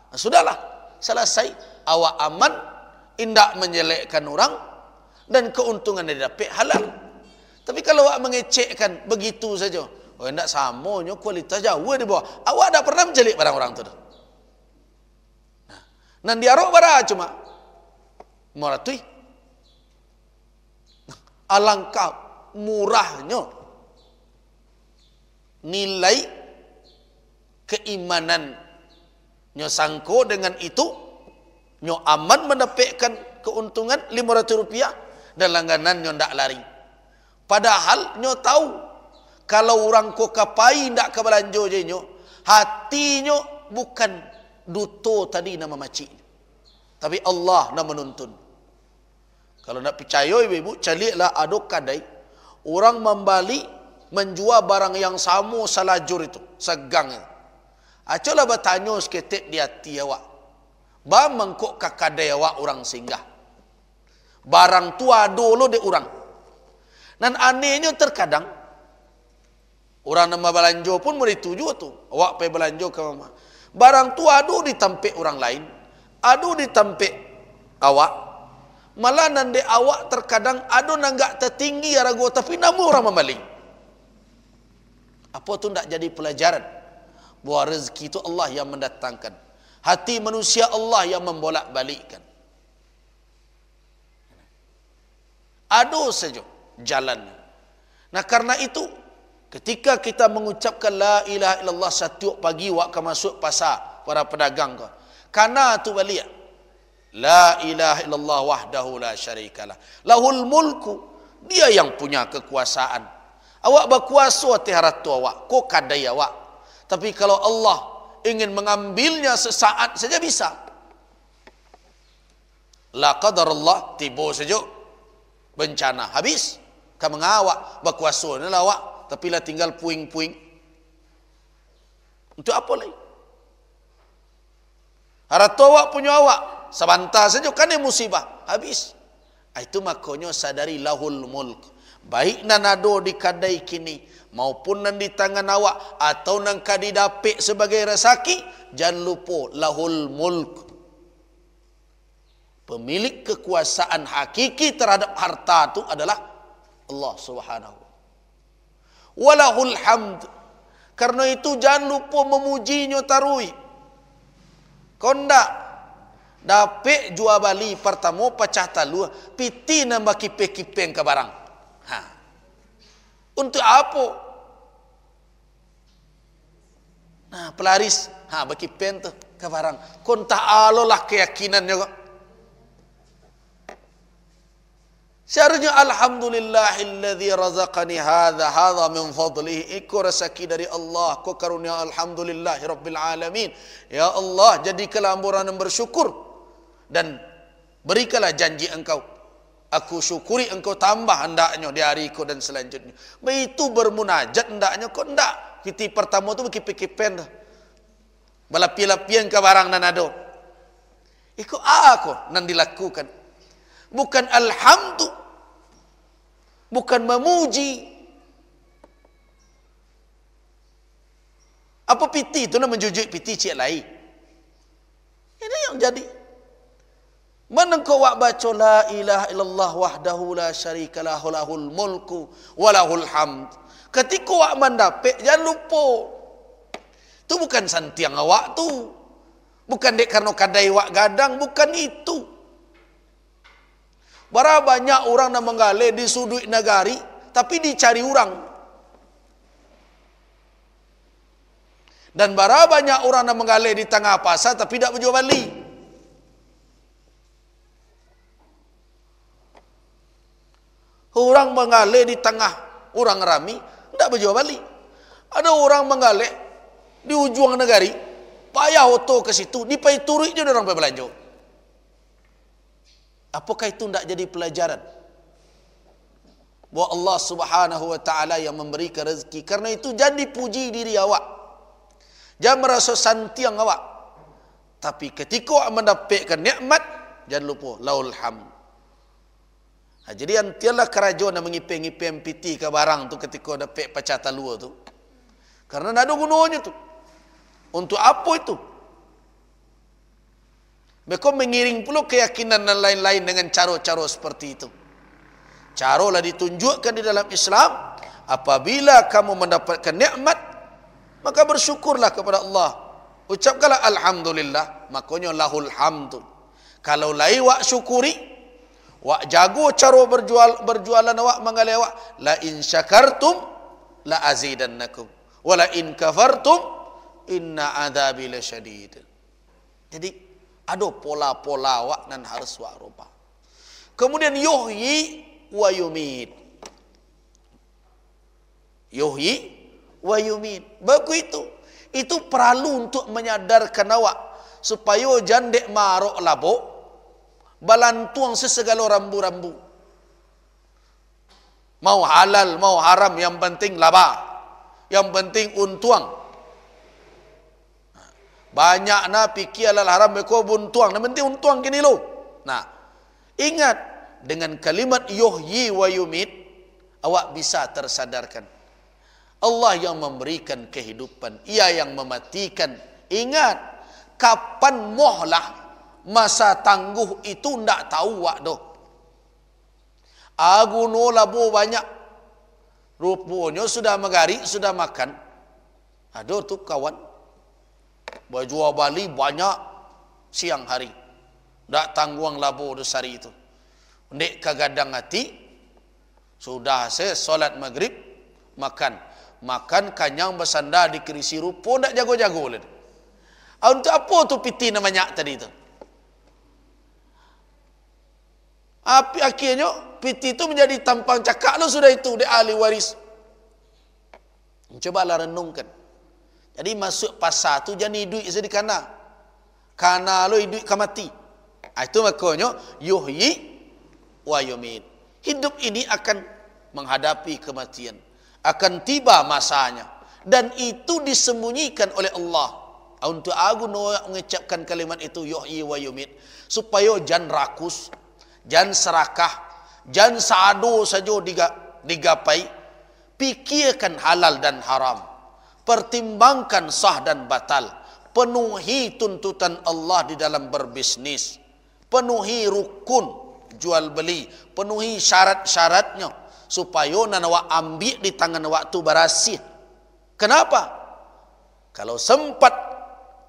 Nah, sudahlah. Selesai. Awak aman. Indak menjelekkan orang. Dan keuntungan dia dapat halal. Tapi kalau awak mengecekkan begitu saja. Oh indak samanya kualitas jauh di bawah. Awak tak pernah menjelek barang orang tu. Nah. Nan diarok barang cuma. Muratui. Alangkah murahnya nilai keimanan nyo sangko dengan itu nyo aman mendapatkan keuntungan 500 rupiah dan langganan nyo ndak lari. Padahal nyo tahu kalau orang ko kapai ndak ke belanja je nyo, hati nyo bukan duto tadi nama makcik, tapi Allah nak menuntun. Kalau nak percaya ibu, caliklah aduk kadai orang membali menjual barang yang sama salajur itu, segang itu. Acolah bertanya seketik di hati awak. Ba mengkok ka kadai awak orang singgah. Barang tu ada lo de orang. Dan anehnya terkadang orang nama belanja pun meritu juga tu. Awak pergi belanja ke mama. Barang tu ada di tampik orang lain, ada di tampik awak. Malah nande awak terkadang ada nanggak tertinggi arago tapi nama orang membaling. Apa tu tak jadi pelajaran bahawa rezeki itu Allah yang mendatangkan, hati manusia Allah yang membolak-balikkan. Ada saja jalannya. Nah karena itu ketika kita mengucapkan la ilaha illallah setiap pagi waktu masuk pasar para pedagang kau, karena tu balik la ilaha illallah wahdahu la syarikalah lahul mulku, dia yang punya kekuasaan. Awak berkuasa atas harta awak, kau kadai awak. Tapi kalau Allah ingin mengambilnya sesaat saja bisa. La qadarullah, tiba saja bencana habis. Kamu ngawak berkuasa ni awak, tapi lah tinggal puing-puing. Untuk apa lagi? Harta awak punya awak, sebentar saja kan yang musibah habis. Itu makanya sadari lahul mulk. Baik nan ado di kadai kini maupun nan di tangan awak atau nan kadi dapik sebagai rezeki, jangan lupa lahul mulk. Pemilik kekuasaan hakiki terhadap harta itu adalah Allah Subhanahu. Walahul hamd. Karena itu jangan lupa memujinya tarui. Kondak dapik jual bali pertama pecah talu piti nambah kipe-kipeng ke barang. Untuk apa? Nah, pelaris, bagi pen tu ke barang. Kon tak alolah keyakinannya kok. Seharusnya alhamdulillahilladzi razaqani hadza min fadlihi. Iku rezeki dari Allah, ku karunia, alhamdulillahi rabbil alamin. Ya Allah, jadikanlah orang yang bersyukur dan berikanlah janji engkau, aku syukuri engkau tambah hendaknya di hariku dan selanjutnya. Begitu bermunajat hendaknya kok hendak. Kita pertama tu berkipi-kipen dah. Balapi-lapian ke barang nan ada. Iku aku nan dilakukan. Bukan alhamdu, bukan memuji. Apa piti itu nak menjujuk piti cik lain. Ini yang jadi. Mana kau wak baca la ilaha illallah wahdahu la syarika lahu lahul mulku wa lahul hamd. Ketika wak mendapik jangan lupa. Itu bukan santiang awak tu. Bukan dek karena kadai wak gadang, bukan itu. Berapa banyak orang nak menggalai di sudut negari, tapi dicari orang. Dan berapa banyak orang nak menggalai di tengah pasar, tapi tak berjual balik. Orang menggalai di tengah orang rami, tak berjual balik. Ada orang menggalai di ujung negari, payah oto ke situ, dipai turut je orang berbelanja. Apakah itu tidak jadi pelajaran bahwa Allah Subhanahu wa taala yang memberikan rezeki? Karena itu jangan dipuji diri awak, jangan merasa santiang awak, tapi ketika awak mendapatkan nikmat, jangan lupa laul hamd. Jadi antialah kerajaan yang mengipeng-ipeng piti ke barang tu ketika dapat pacatan luar tu, karena tidak ada gunanya tu. Untuk apa itu? Mereka mengiring pula keyakinan dan lain-lain dengan cara-cara seperti itu. Caralah ditunjukkan di dalam Islam. Apabila kamu mendapatkan nikmat, maka bersyukurlah kepada Allah. Ucapkanlah alhamdulillah, makanya lahul hamdu. Kalau lain wak syukuri, wak jago cara berjualan awak, menggalai awak, la in syakartum la azidannakum wa la in kafartum inna adzabi lasyadid. Jadi ada pola-pola awak nan harus wak rubah. Kemudian yuhyi wa yumit. Yuhyi wa yumit. Bagus itu. Itu perlu untuk menyadarkan awak supaya jangan dek marok labok balantuang sesegala rambu-rambu. Mau halal, mau haram, yang penting laba. Yang penting untuang. Banyak na fikir halal haram mereka buntuang. Yang penting untuang kini lo. Nah, ingat dengan kalimat yuhyi wa yumit, awak bisa tersadarkan. Allah yang memberikan kehidupan, Ia yang mematikan. Ingat, kapan mohlah masa tangguh itu ndak tahu wak doh. Agu no labo banyak. Rupanya sudah megari, sudah makan. Ada tu kawan berjual bali banyak siang hari. Ndak tangguang labo dosari itu. Ndek kagadang hati, sudah saya solat maghrib, makan kanyang bersandar di kerisi rupo, ndak jago-jago lagi. Untuk apa tu piti namanya tadi itu? Api akhirnya piti itu menjadi tampang cakak lo sudah itu di ahli waris. Cobalah renungkan. Jadi masuk pasar tu jangan duit sedih kana lo duit kamati. Itu makanya yuhyi wa yumit. Hidup ini akan menghadapi kematian, akan tiba masanya, dan itu disembunyikan oleh Allah. Untuk aku mengucapkan kalimat itu yuhyi wa yumit supaya jangan rakus, jangan serakah, jangan sado saja digapai. Pikirkan halal dan haram, pertimbangkan sah dan batal, penuhi tuntutan Allah di dalam berbisnis, penuhi rukun jual beli, penuhi syarat-syaratnya supaya awak ambil di tangan waktu berhasil. Kenapa? Kalau sempat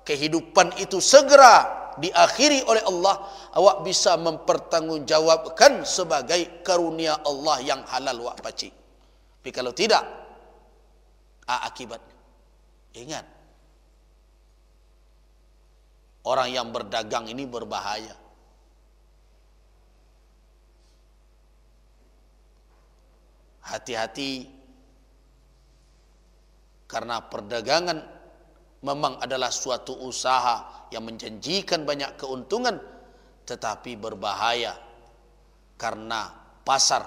kehidupan itu segera diakhiri oleh Allah, awak bisa mempertanggungjawabkan sebagai karunia Allah yang halal wak pacik. Tapi kalau tidak, akibatnya. Ingat, orang yang berdagang ini berbahaya. hati-hati, karena perdagangan memang adalah suatu usaha yang menjanjikan banyak keuntungan, tetapi berbahaya karena pasar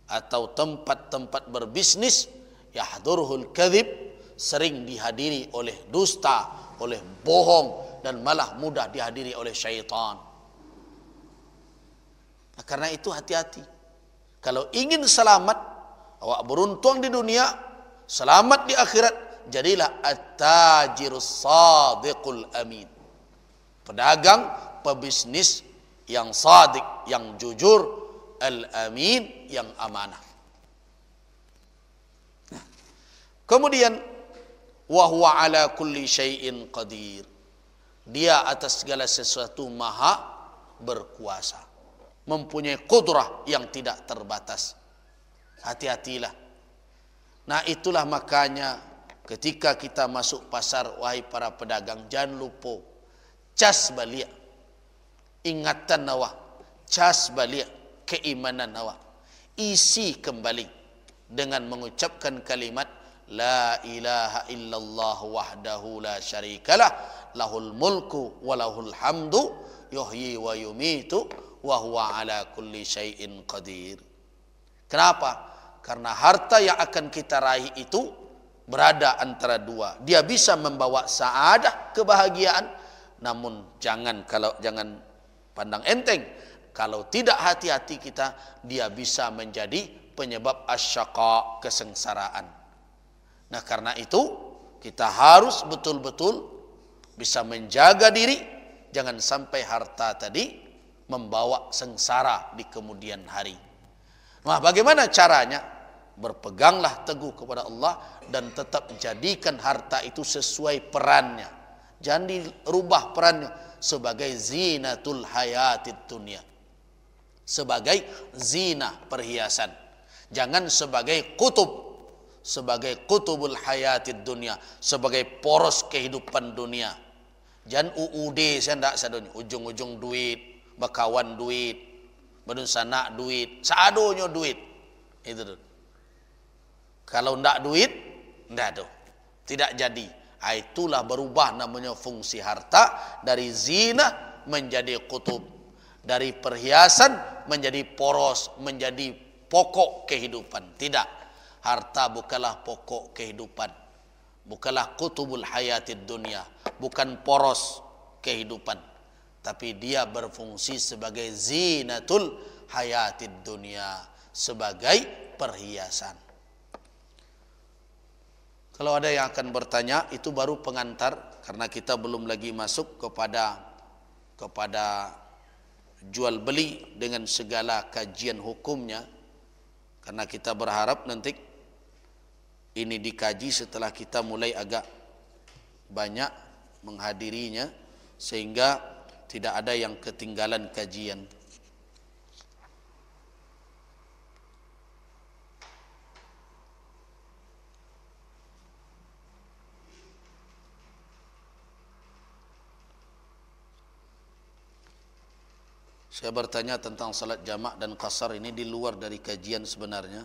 atau tempat-tempat berbisnis yahdurul kadzib sering dihadiri oleh dusta, oleh bohong, dan malah mudah dihadiri oleh syaitan. Nah, karena itu hati-hati. Kalau ingin selamat, awak beruntung di dunia, selamat di akhirat, jadilah at-tajirus sadiqul amin. Pedagang, pebisnis yang sadik, yang jujur, al-amin, yang amanah. Nah, kemudian wa huwa ala kulli syai'in qadir. Dia atas segala sesuatu maha berkuasa, mempunyai kudrah yang tidak terbatas. Hati-hatilah. Nah, itulah makanya ketika kita masuk pasar, wahai para pedagang, jangan lupa cas balik ingatan awak, cas balik keimanan awak, isi kembali dengan mengucapkan kalimat la ilaha illallah wahdahu la syarikalah lahul mulku wa lahul hamdu yuhyi wa yumitu wa huwa ala kulli syai'in qadir. Kenapa? Karena harta yang akan kita raih itu berada antara dua. Dia bisa membawa saadah, kebahagiaan, namun jangan pandang enteng. Kalau tidak hati-hati kita, dia bisa menjadi penyebab asyaqa, kesengsaraan. Nah, karena itu kita harus betul-betul bisa menjaga diri, jangan sampai harta tadi membawa sengsara di kemudian hari. Nah, bagaimana caranya? Berpeganglah teguh kepada Allah dan tetap jadikan harta itu sesuai perannya. Jangan dirubah perannya sebagai zinatul hayatid dunia, sebagai zina perhiasan. Jangan sebagai kutubul hayatid dunia, sebagai poros kehidupan dunia. Jangan UUD saya sadonya, ujung-ujung duit, bakawan duit, badun sana duit, sadonya duit. Itu tuh. Kalau ndak duit, ndak tuh. Tidak jadi. Itulah berubah namanya fungsi harta dari zina menjadi kutub, dari perhiasan menjadi poros, menjadi pokok kehidupan. Tidak. Harta bukanlah pokok kehidupan, bukanlah kutubul hayatid dunia, bukan poros kehidupan, tapi dia berfungsi sebagai zinatul hayatid dunia, sebagai perhiasan. Kalau ada yang akan bertanya, itu baru pengantar, karena kita belum lagi masuk kepada jual beli dengan segala kajian hukumnya, karena kita berharap nanti ini dikaji setelah kita mulai agak banyak menghadirinya, sehingga tidak ada yang ketinggalan kajian. Saya bertanya tentang salat jamak dan qasar, ini di luar dari kajian sebenarnya.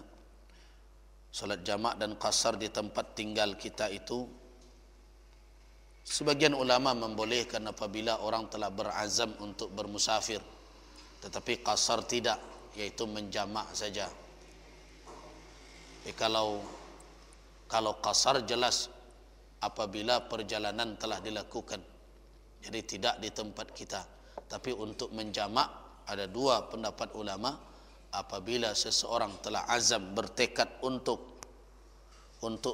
Salat jamak dan qasar di tempat tinggal kita itu, sebagian ulama membolehkan apabila orang telah berazam untuk bermusafir, tetapi qasar tidak, yaitu menjamak saja. Kalau qasar jelas apabila perjalanan telah dilakukan, jadi tidak di tempat kita. Tapi untuk menjamak ada dua pendapat ulama. Apabila seseorang telah azam, bertekad untuk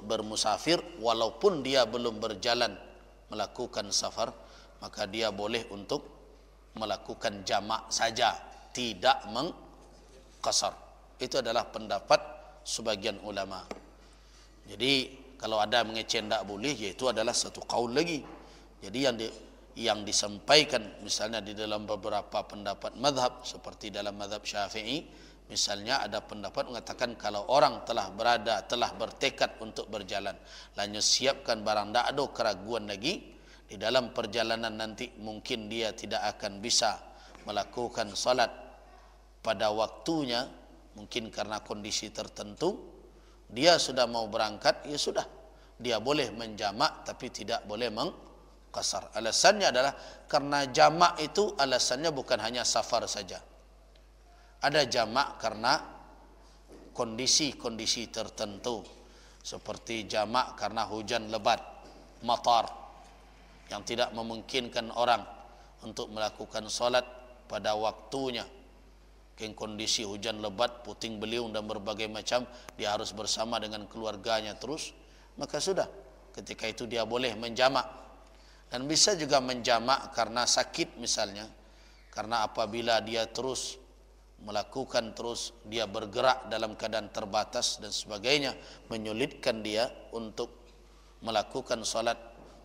bermusafir, walaupun dia belum berjalan melakukan safar, maka dia boleh untuk melakukan jamak saja, tidak mengqasar. Itu adalah pendapat sebagian ulama. Jadi kalau ada mengeceh tidak boleh, yaitu adalah satu qaul lagi. Jadi yang disampaikan misalnya di dalam beberapa pendapat madhab, seperti dalam madhab Syafi'i misalnya, ada pendapat mengatakan kalau orang telah bertekad untuk berjalan, lalu siapkan barang, tidak ada keraguan lagi di dalam perjalanan nanti mungkin dia tidak akan bisa melakukan salat pada waktunya, mungkin karena kondisi tertentu, dia sudah mau berangkat, ya sudah, dia boleh menjamak tapi tidak boleh mengqasar. Alasannya adalah karena jamak itu alasannya bukan hanya safar saja. Ada jamak karena kondisi-kondisi tertentu, seperti jamak karena hujan lebat, matar, yang tidak memungkinkan orang untuk melakukan solat pada waktunya. Kondisi hujan lebat, puting beliung dan berbagai macam, dia harus bersama dengan keluarganya terus, maka sudah, ketika itu dia boleh menjamak. Dan bisa juga menjamak karena sakit misalnya, karena apabila dia terus melakukan, terus dia bergerak dalam keadaan terbatas dan sebagainya, menyulitkan dia untuk melakukan solat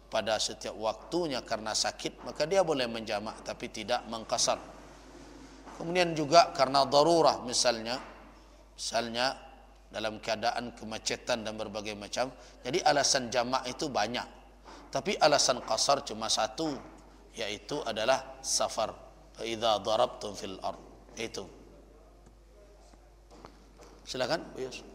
pada setiap waktunya karena sakit, maka dia boleh menjamak tapi tidak mengqasar. Kemudian juga karena darurah, misalnya dalam keadaan kemacetan dan berbagai macam. Jadi alasan jamak itu banyak, tapi alasan qasar cuma satu, yaitu adalah safar. Fa idza darabtum fil ard. Itu. Silakan, Bu Yus.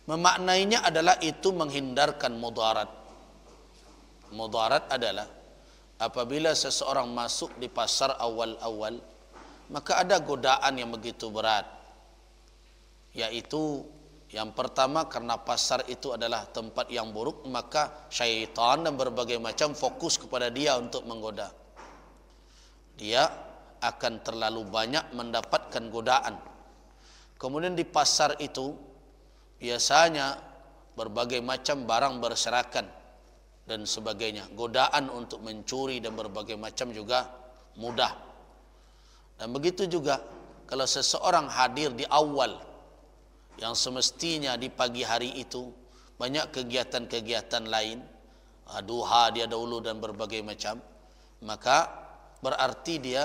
Memaknainya adalah itu menghindarkan mudarat. Mudarat adalah apabila seseorang masuk di pasar awal-awal, maka ada godaan yang begitu berat. Yaitu yang pertama, karena pasar itu adalah tempat yang buruk, maka syaitan dan berbagai macam fokus kepada dia untuk menggoda. Dia akan terlalu banyak mendapatkan godaan. Kemudian di pasar itu biasanya berbagai macam barang berserakan dan sebagainya. Godaan untuk mencuri dan berbagai macam juga mudah. Dan begitu juga kalau seseorang hadir di awal, yang semestinya di pagi hari itu banyak kegiatan-kegiatan lain, duha dia dahulu dan berbagai macam, maka berarti dia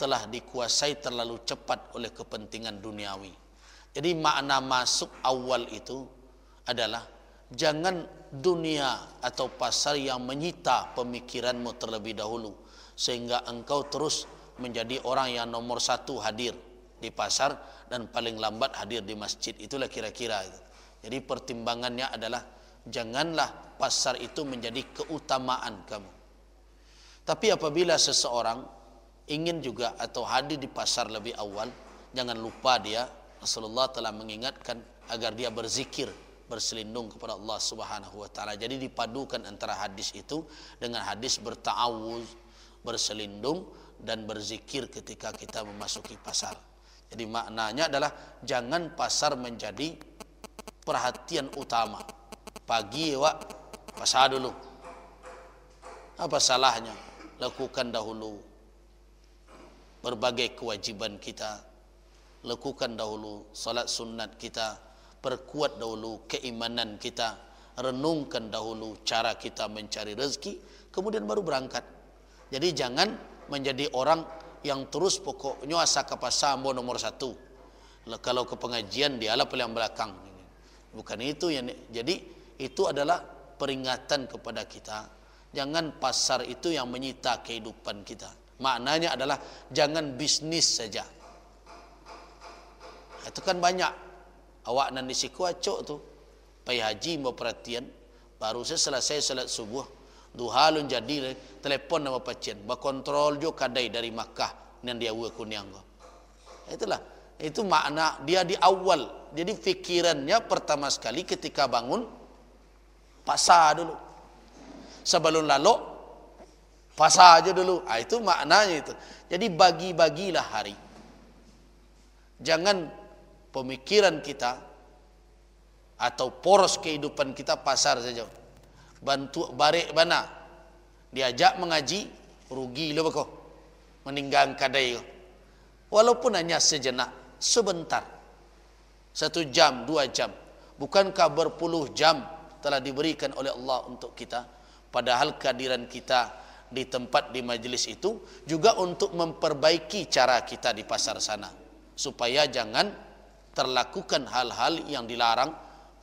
telah dikuasai terlalu cepat oleh kepentingan duniawi. Jadi makna masuk awal itu adalah jangan dunia atau pasar yang menyita pemikiranmu terlebih dahulu, sehingga engkau terus menjadi orang yang nomor satu hadir di pasar dan paling lambat hadir di masjid. Itulah kira-kira itu. Jadi pertimbangannya adalah janganlah pasar itu menjadi keutamaan kamu. Tapi apabila seseorang ingin juga atau hadir di pasar lebih awal, jangan lupa dia, Rasulullah telah mengingatkan agar dia berzikir, berselindung kepada Allah Subhanahu wa taala. Jadi dipadukan antara hadis itu dengan hadis berta'awuz, berselindung dan berzikir ketika kita memasuki pasar. Jadi maknanya adalah jangan pasar menjadi perhatian utama. Pagi wak pasar dulu. Apa salahnya? Lakukan dahulu berbagai kewajiban kita. Lakukan dahulu salat sunat kita, perkuat dahulu keimanan kita, renungkan dahulu cara kita mencari rezeki, kemudian baru berangkat. Jadi jangan menjadi orang yang terus pokoknya asa ke pasar nomor satu. Kalau ke pengajian dialah paling belakang. Bukan itu yang. Jadi itu adalah peringatan kepada kita. Jangan pasar itu yang menyita kehidupan kita. Maknanya adalah jangan bisnis saja. Itu kan banyak awak nan di Sikuacok tu pai haji mau perhatian, baru selesai salat subuh duha lun jadi telepon nama pacien bakontrol jo kadai dari Makkah nan dia uwe kunyang. Itulah itu makna dia di awal. Jadi fikirannya pertama sekali ketika bangun pasar dulu, sebelum lalu pasar aja dulu. Itu maknanya itu. Jadi bagi-bagilah hari. Jangan pemikiran kita atau poros kehidupan kita pasar saja. Bantu barek bana, diajak mengaji rugi lo bako, meninggang kadai ko. Walaupun hanya sejenak, sebentar, 1 jam, 2 jam. Bukankah berpuluh jam telah diberikan oleh Allah untuk kita? Padahal kehadiran kita di tempat di majlis itu juga untuk memperbaiki cara kita di pasar sana, supaya jangan terlakukan hal-hal yang dilarang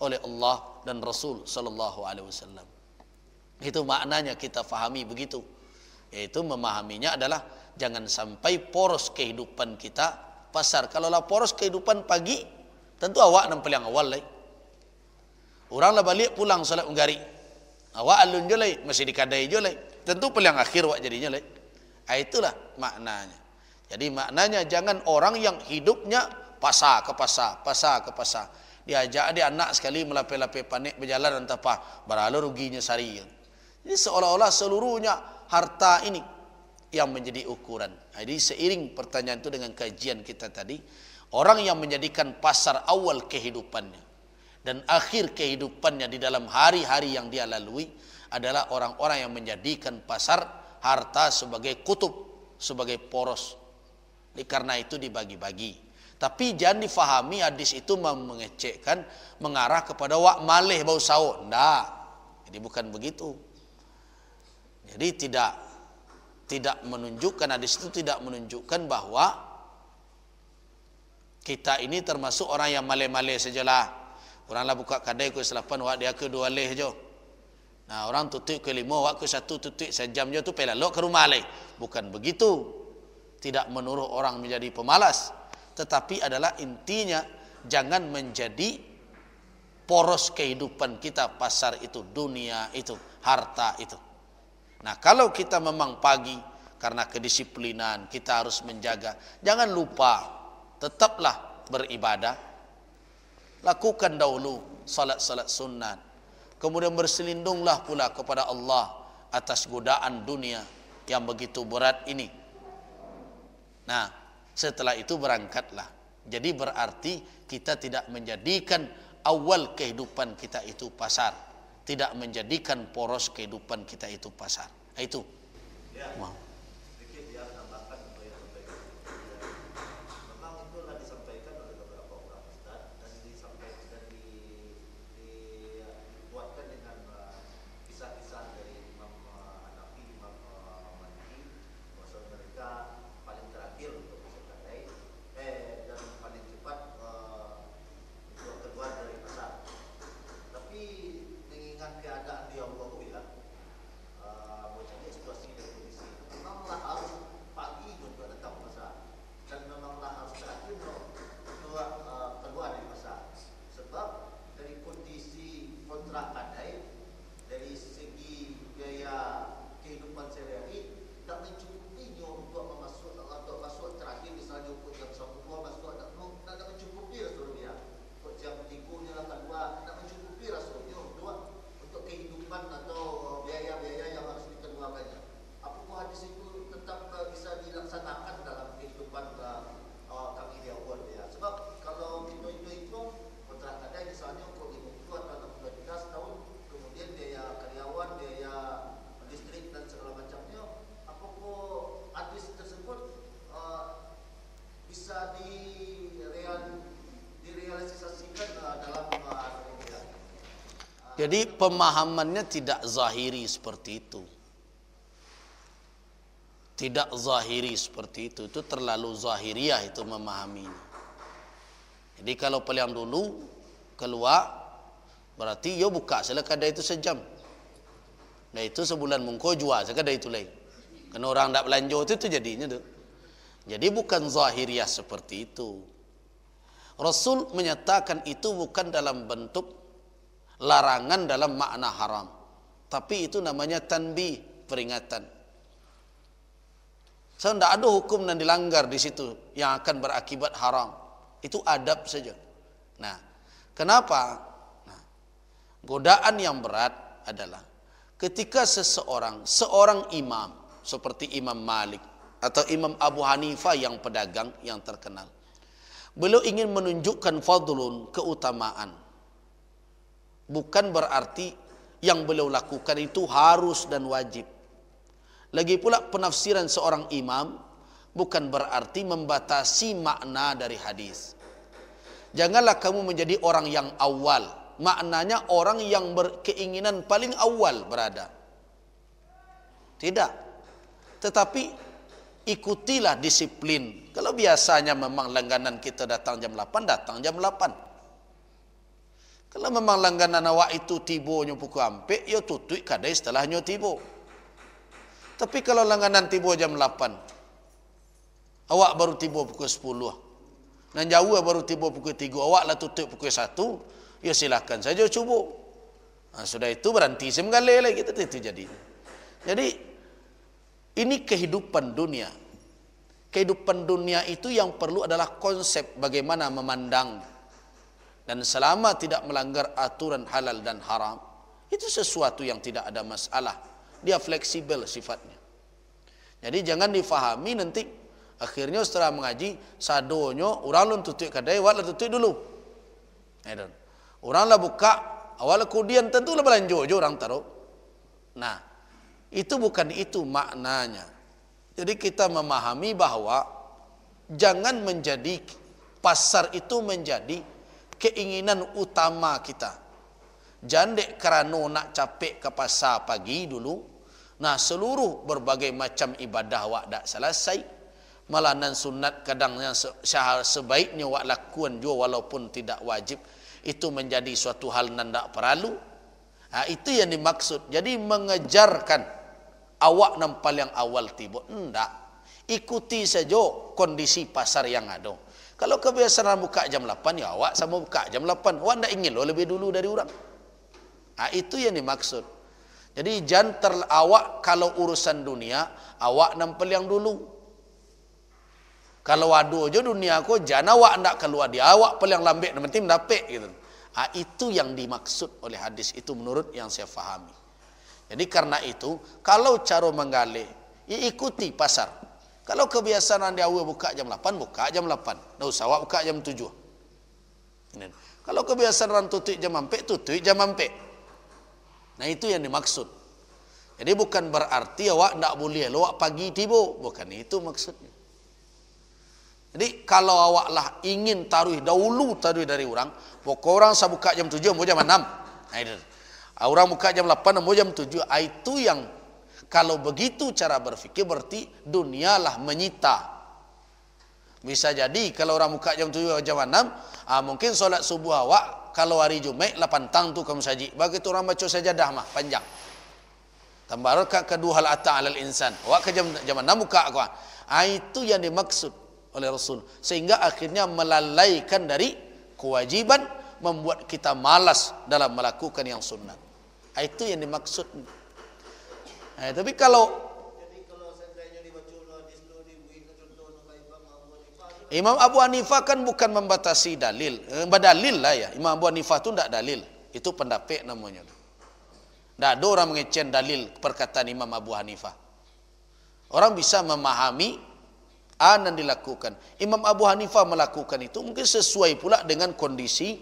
oleh Allah dan Rasul sallallahu alaihi wasallam. Itu maknanya kita fahami begitu. Yaitu memahaminya adalah jangan sampai poros kehidupan kita pasar. Kalau lah poros kehidupan pagi, tentu awak nampak yang awal lah. Orang lah balik pulang salat unggari. Awak alun je lah, masih di kadai je lah. Tentu paling akhir awak jadinya lah. Itulah maknanya. Jadi maknanya jangan orang yang hidupnya pasar ke pasar, pasar ke pasar. Diajak dia anak sekali melapai-lapai panik berjalan entah apa, berhala ruginya sehari. Jadi seolah-olah seluruhnya harta ini yang menjadi ukuran. Jadi seiring pertanyaan itu dengan kajian kita tadi, orang yang menjadikan pasar awal kehidupannya dan akhir kehidupannya di dalam hari-hari yang dia lalui adalah orang-orang yang menjadikan pasar harta sebagai kutub, sebagai poros. Karena itu dibagi-bagi. Tapi jangan difahami hadis itu mengecekkan, mengarah kepada wak malih bau sawo. Tidak. Jadi bukan begitu. Jadi tidak menunjukkan, hadis itu tidak menunjukkan bahwa kita ini termasuk orang yang malih-malih sajalah. Orang lah buka kedai ke 8, wak dia ke 2 leh je. Nah, orang tutup ke 5, wak ke 1 tutup sejam je tu pelak ke rumah leh. Bukan begitu. Tidak menuruh orang menjadi pemalas. Tetapi adalah intinya jangan menjadi poros kehidupan kita pasar itu, dunia itu, harta itu. Nah, kalau kita memang pagi karena kedisiplinan kita harus menjaga, jangan lupa tetaplah beribadah. Lakukan dahulu salat-salat sunat. Kemudian berselindunglah pula kepada Allah atas godaan dunia yang begitu berat ini. Nah, setelah itu berangkatlah. Jadi berarti kita tidak menjadikan awal kehidupan kita itu pasar. Tidak menjadikan poros kehidupan kita itu pasar. Itu. Ya. Wow. Sedikit dia menambahkan apa yang disampaikan. Memang itulah disampaikan oleh beberapa orang ustaz dan disampaikan dan dibuatkan dengan kisah-kisah dari Imam Hanafi, Imam Maliki, bahwa mereka paling terakhir untuk masuk kedai dan paling cepat untuk keluar dari pasar. Tapi mengingat keadaan dia Allah ya. Macamnya situasi dan kondisi memanglah harus pagi untuk datang ke pasar dan memanglah harus terakhir keluar dari pasar sebab dari kondisi kontrak kadai dari segi biaya kehidupan sehari-hari tak mencukupinya untuk masuk terakhir misalnya untuk jam 1 masuk tak mencukupi rasanya untuk jam 3 lah keluar tak mencukupi rasanya untuk kehidupan atau biaya-biaya yang harus dikeluarkannya. Apakah hadis itu tetap bisa dilaksanakan dalam kehidupan kami di awal ya? Sebab kalau kita hitung kontrak kadai misalnya untuk 50 atau 16 tahun, kemudian biaya karyawan, biaya listrik dan segala macamnya, apakah hadis tersebut bisa direalisasikan dalam Jadi pemahamannya tidak zahiri seperti itu. Tidak zahiri seperti itu. Itu terlalu zahiriah itu memahaminya. Jadi kalau paling dulu keluar, berarti yo buka salah kedai itu sejam. Nah itu sebulan mungko jual sekadai itu lain. Karena orang tak belanja itu jadinya tu. Jadi bukan zahiriah seperti itu. Rasul menyatakan itu bukan dalam bentuk larangan dalam makna haram, tapi itu namanya tanbih, peringatan. So, tidak ada hukum yang dilanggar di situ yang akan berakibat haram. Itu adab saja. Nah, kenapa? Nah, godaan yang berat adalah ketika seorang imam seperti Imam Malik atau Imam Abu Hanifah yang pedagang yang terkenal, beliau ingin menunjukkan fadlun, keutamaan. Bukan berarti yang beliau lakukan itu harus dan wajib. Lagi pula penafsiran seorang imam bukan berarti membatasi makna dari hadis. Janganlah kamu menjadi orang yang awal. Maknanya orang yang berkeinginan paling awal berada. Tidak. Tetapi ikutilah disiplin. Kalau biasanya memang langganan kita datang jam 8, datang jam 8. Kalau memang langganan awak itu tibonya pukul ampek, ya tutui kadai setelahnya tibo. Tapi kalau langganan tibo jam 8, awak baru tibo pukul 10. Nan jauh baru tibo pukul 3, awak lah tutup pukul 1, ya silakan saja cuba. Sudah itu berhenti semgale lagi kita itu jadi. Jadi ini kehidupan dunia. Kehidupan dunia itu yang perlu adalah konsep bagaimana memandang. Dan selama tidak melanggar aturan halal dan haram, itu sesuatu yang tidak ada masalah. Dia fleksibel sifatnya. Jadi jangan difahami nanti akhirnya setelah mengaji sadonyo orang lun tutup kadai, awak lah tutup dulu. Orang lah buka, awal kemudian tentulah belanja orang taruh. Nah, itu bukan itu maknanya. Jadi kita memahami bahwa jangan menjadi pasar itu menjadi keinginan utama kita. Jangan dek kerana nak capek ke pasar pagi dulu. Nah, seluruh berbagai macam ibadah awak dak selesai. Malahan sunat kadang yang sebaiknya awak lakukan juga walaupun tidak wajib. Itu menjadi suatu hal yang tidak perlu. Itu yang dimaksud. Jadi mengejarkan awak nampal yang awal tiba. Tidak. Ikuti saja kondisi pasar yang ada. Kalau kebiasaan buka jam 8, ya awak sama buka jam 8. Awak tidak ingin lebih dulu dari orang. Itu yang dimaksud. Jadi jangan awak kalau urusan dunia, awak nampal yang dulu. Kalau ada je dunia aku, jangan awak nak keluar dia, awak paling lambat nanti mendapat gitu. Itu yang dimaksud oleh hadis itu menurut yang saya fahami. Jadi karena itu, kalau cara menggali, ya ikuti pasar. Kalau kebiasaan dia awal buka jam 8, buka jam 8. Dah usah awak buka jam 7. Kalau kebiasaan tutup jam 4, tutup jam 4. Nah itu yang dimaksud. Jadi bukan berarti awak tidak boleh awak pagi tiba, bukan itu maksudnya. Jadi kalau awak lah ingin taruh dari orang, pokok orang saya buka jam 7, mau jam 6. Orang buka jam 8, mau jam 7. Itu yang kalau begitu cara berfikir berarti dunialah menyita. Bisa jadi kalau orang buka jam 7 jam 6, mungkin solat subuh awak kalau hari Jumat 8 tang tu kamu saji. Begitu orang baca sajadah mah panjang. Tambah kedua hal ata alal insan. Awak ke jam 6 buka aku. Itu yang dimaksud oleh Rasul, sehingga akhirnya melalaikan dari kewajiban, membuat kita malas dalam melakukan yang sunat. Itu yang dimaksud. Tapi kalau Imam Abu Hanifah kan bukan membatasi dalil, berdalil lah ya. Imam Abu Hanifah itu tidak dalil, itu pendapat namanya. Tidak ada orang mengecen dalil perkataan Imam Abu Hanifah. Orang bisa memahami dan dilakukan. Imam Abu Hanifah melakukan itu mungkin sesuai pula dengan kondisi.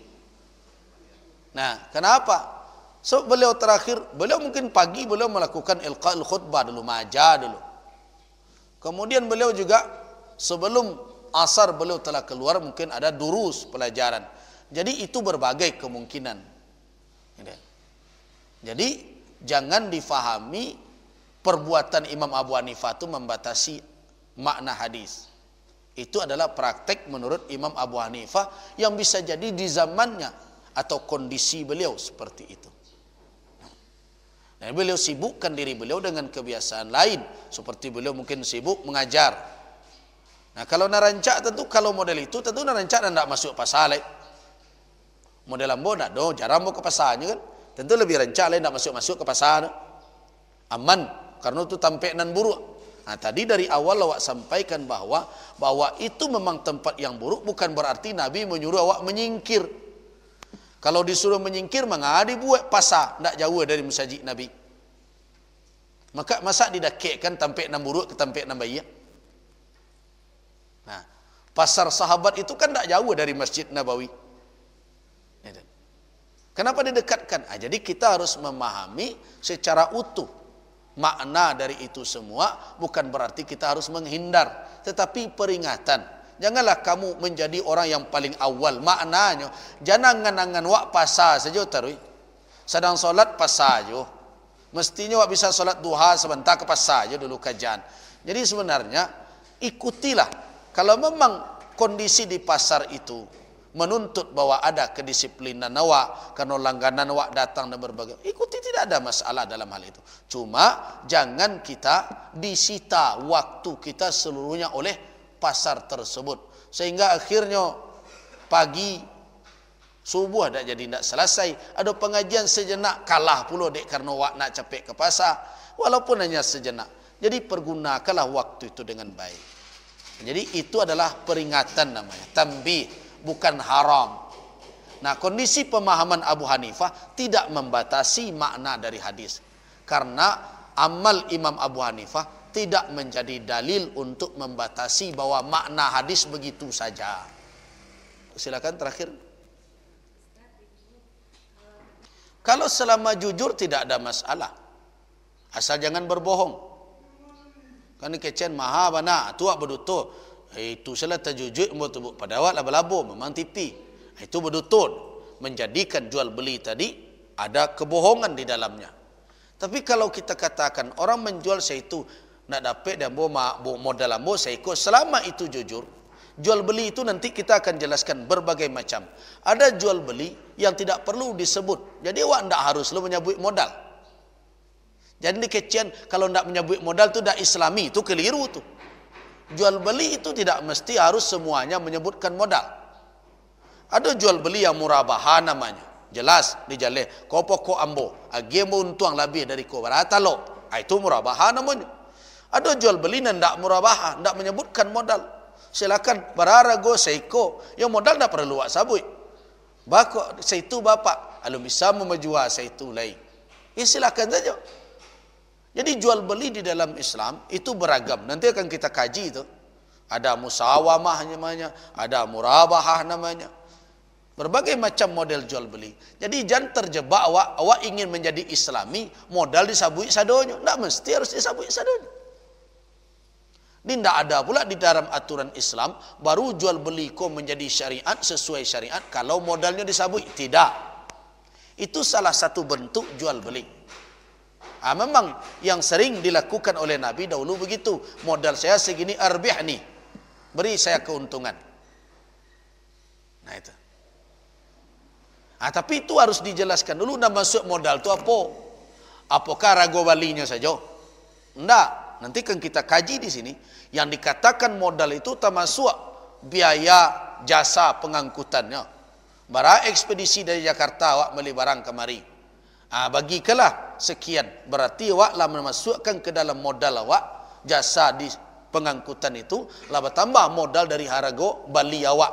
Nah, kenapa? So beliau terakhir, beliau mungkin pagi beliau melakukan ilqa'ul khutbah dulu, majah dulu. Kemudian beliau juga sebelum asar beliau telah keluar mungkin ada durus pelajaran. Jadi itu berbagai kemungkinan. Jadi jangan difahami perbuatan Imam Abu Hanifah itu membatasi makna hadis. Itu adalah praktek menurut Imam Abu Hanifah yang bisa jadi di zamannya atau kondisi beliau seperti itu. Dan beliau sibukkan diri beliau dengan kebiasaan lain, seperti beliau mungkin sibuk mengajar. Nah, kalau narancak tentu kalau model itu tentu narancak dan tidak masuk pasar lain. Model ambo tidak do, jarang mau ke pasarnya kan. Tentu lebih rancak lain tidak masuk ke pasar. Aman, karena itu tampenan buruk. Nah, tadi dari awal awak sampaikan bahwa itu memang tempat yang buruk, bukan berarti Nabi menyuruh awak menyingkir. Kalau disuruh menyingkir, maka dibuat pasar tidak jauh dari masjid Nabi. Maka masa didakekkan tampek nan buruk ke tampek nan baik. Nah, pasar sahabat itu kan tidak jauh dari Masjid Nabawi. Kenapa didekatkan? Jadi kita harus memahami secara utuh makna dari itu semua. Bukan berarti kita harus menghindar, tetapi peringatan. Janganlah kamu menjadi orang yang paling awal. Maknanya jangan nganangan wak pasar saja taruh. Sedang solat pasar saja. Mestinya wak bisa solat duha sebentar ke pasar saja dulu kajian. Jadi sebenarnya ikutilah. Kalau memang kondisi di pasar itu menuntut bahwa ada kedisiplinan awak, karena langganan awak datang dan berbagai, ikuti, tidak ada masalah dalam hal itu. Cuma jangan kita disita waktu kita seluruhnya oleh pasar tersebut, sehingga akhirnya pagi subuh dah jadi tidak selesai. Ada pengajian sejenak kalah pula dek karena awak nak capek ke pasar, walaupun hanya sejenak. Jadi pergunakanlah waktu itu dengan baik. Jadi itu adalah peringatan namanya, tanbih, bukan haram. Nah, kondisi pemahaman Abu Hanifah tidak membatasi makna dari hadis, karena amal Imam Abu Hanifah tidak menjadi dalil untuk membatasi bahwa makna hadis begitu saja. Silakan terakhir. Kalau selama jujur tidak ada masalah, asal jangan berbohong. Kan kecen maha bana tua bedutul itu salah terjujur betul pada awal labo memang tipi itu bedutul menjadikan jual beli tadi ada kebohongan di dalamnya. Tapi kalau kita katakan orang menjual saya itu nak dapat dan modal ambo saya ikut, selama itu jujur, jual beli itu nanti kita akan jelaskan berbagai macam. Ada jual beli yang tidak perlu disebut, jadi awak tidak harus lu menyebut modal. Jadi kecian kalau tidak menyebut modal itu tidak islami, itu keliru tu. Jual beli itu tidak mesti harus semuanya menyebutkan modal. Ada jual beli yang murabaha namanya, jelas dijaleh ko pokok ambo, age mo untuang lebih dari ko berata lo, itu murabaha namanya. Ada jual beli yang tidak murabaha, tidak menyebutkan modal. Silakan berarago seiko, yang modal tidak perlu awak sabui. Bako seitu bapak, alum bisa memjual seitu lain. Ya silakan saja. Jadi jual beli di dalam Islam itu beragam. Nanti akan kita kaji itu. Ada musawamah namanya, ada murabahah namanya. Berbagai macam model jual beli. Jadi jangan terjebak awak ingin menjadi Islami, modal disabui sadonya. Tidak mesti harus disabui sadonya. Ini tidak ada pula di dalam aturan Islam baru jual beli kau menjadi syariat sesuai syariat kalau modalnya disabui. Tidak. Itu salah satu bentuk jual beli. Memang yang sering dilakukan oleh Nabi dahulu begitu. Modal saya segini, arbih nih, beri saya keuntungan. Nah itu. Tapi itu harus dijelaskan dulu. Nak masuk modal itu apa? Apakah rago balinya saja? Tidak. Nanti kan kita kaji di sini. Yang dikatakan modal itu termasuk biaya jasa pengangkutannya. Bara ekspedisi dari Jakarta awak beli barang kemari. Bagikalah sekian, berarti awak lah memasukkan ke dalam modal awak jasa di pengangkutan itu, lah bertambah modal dari harga bali awak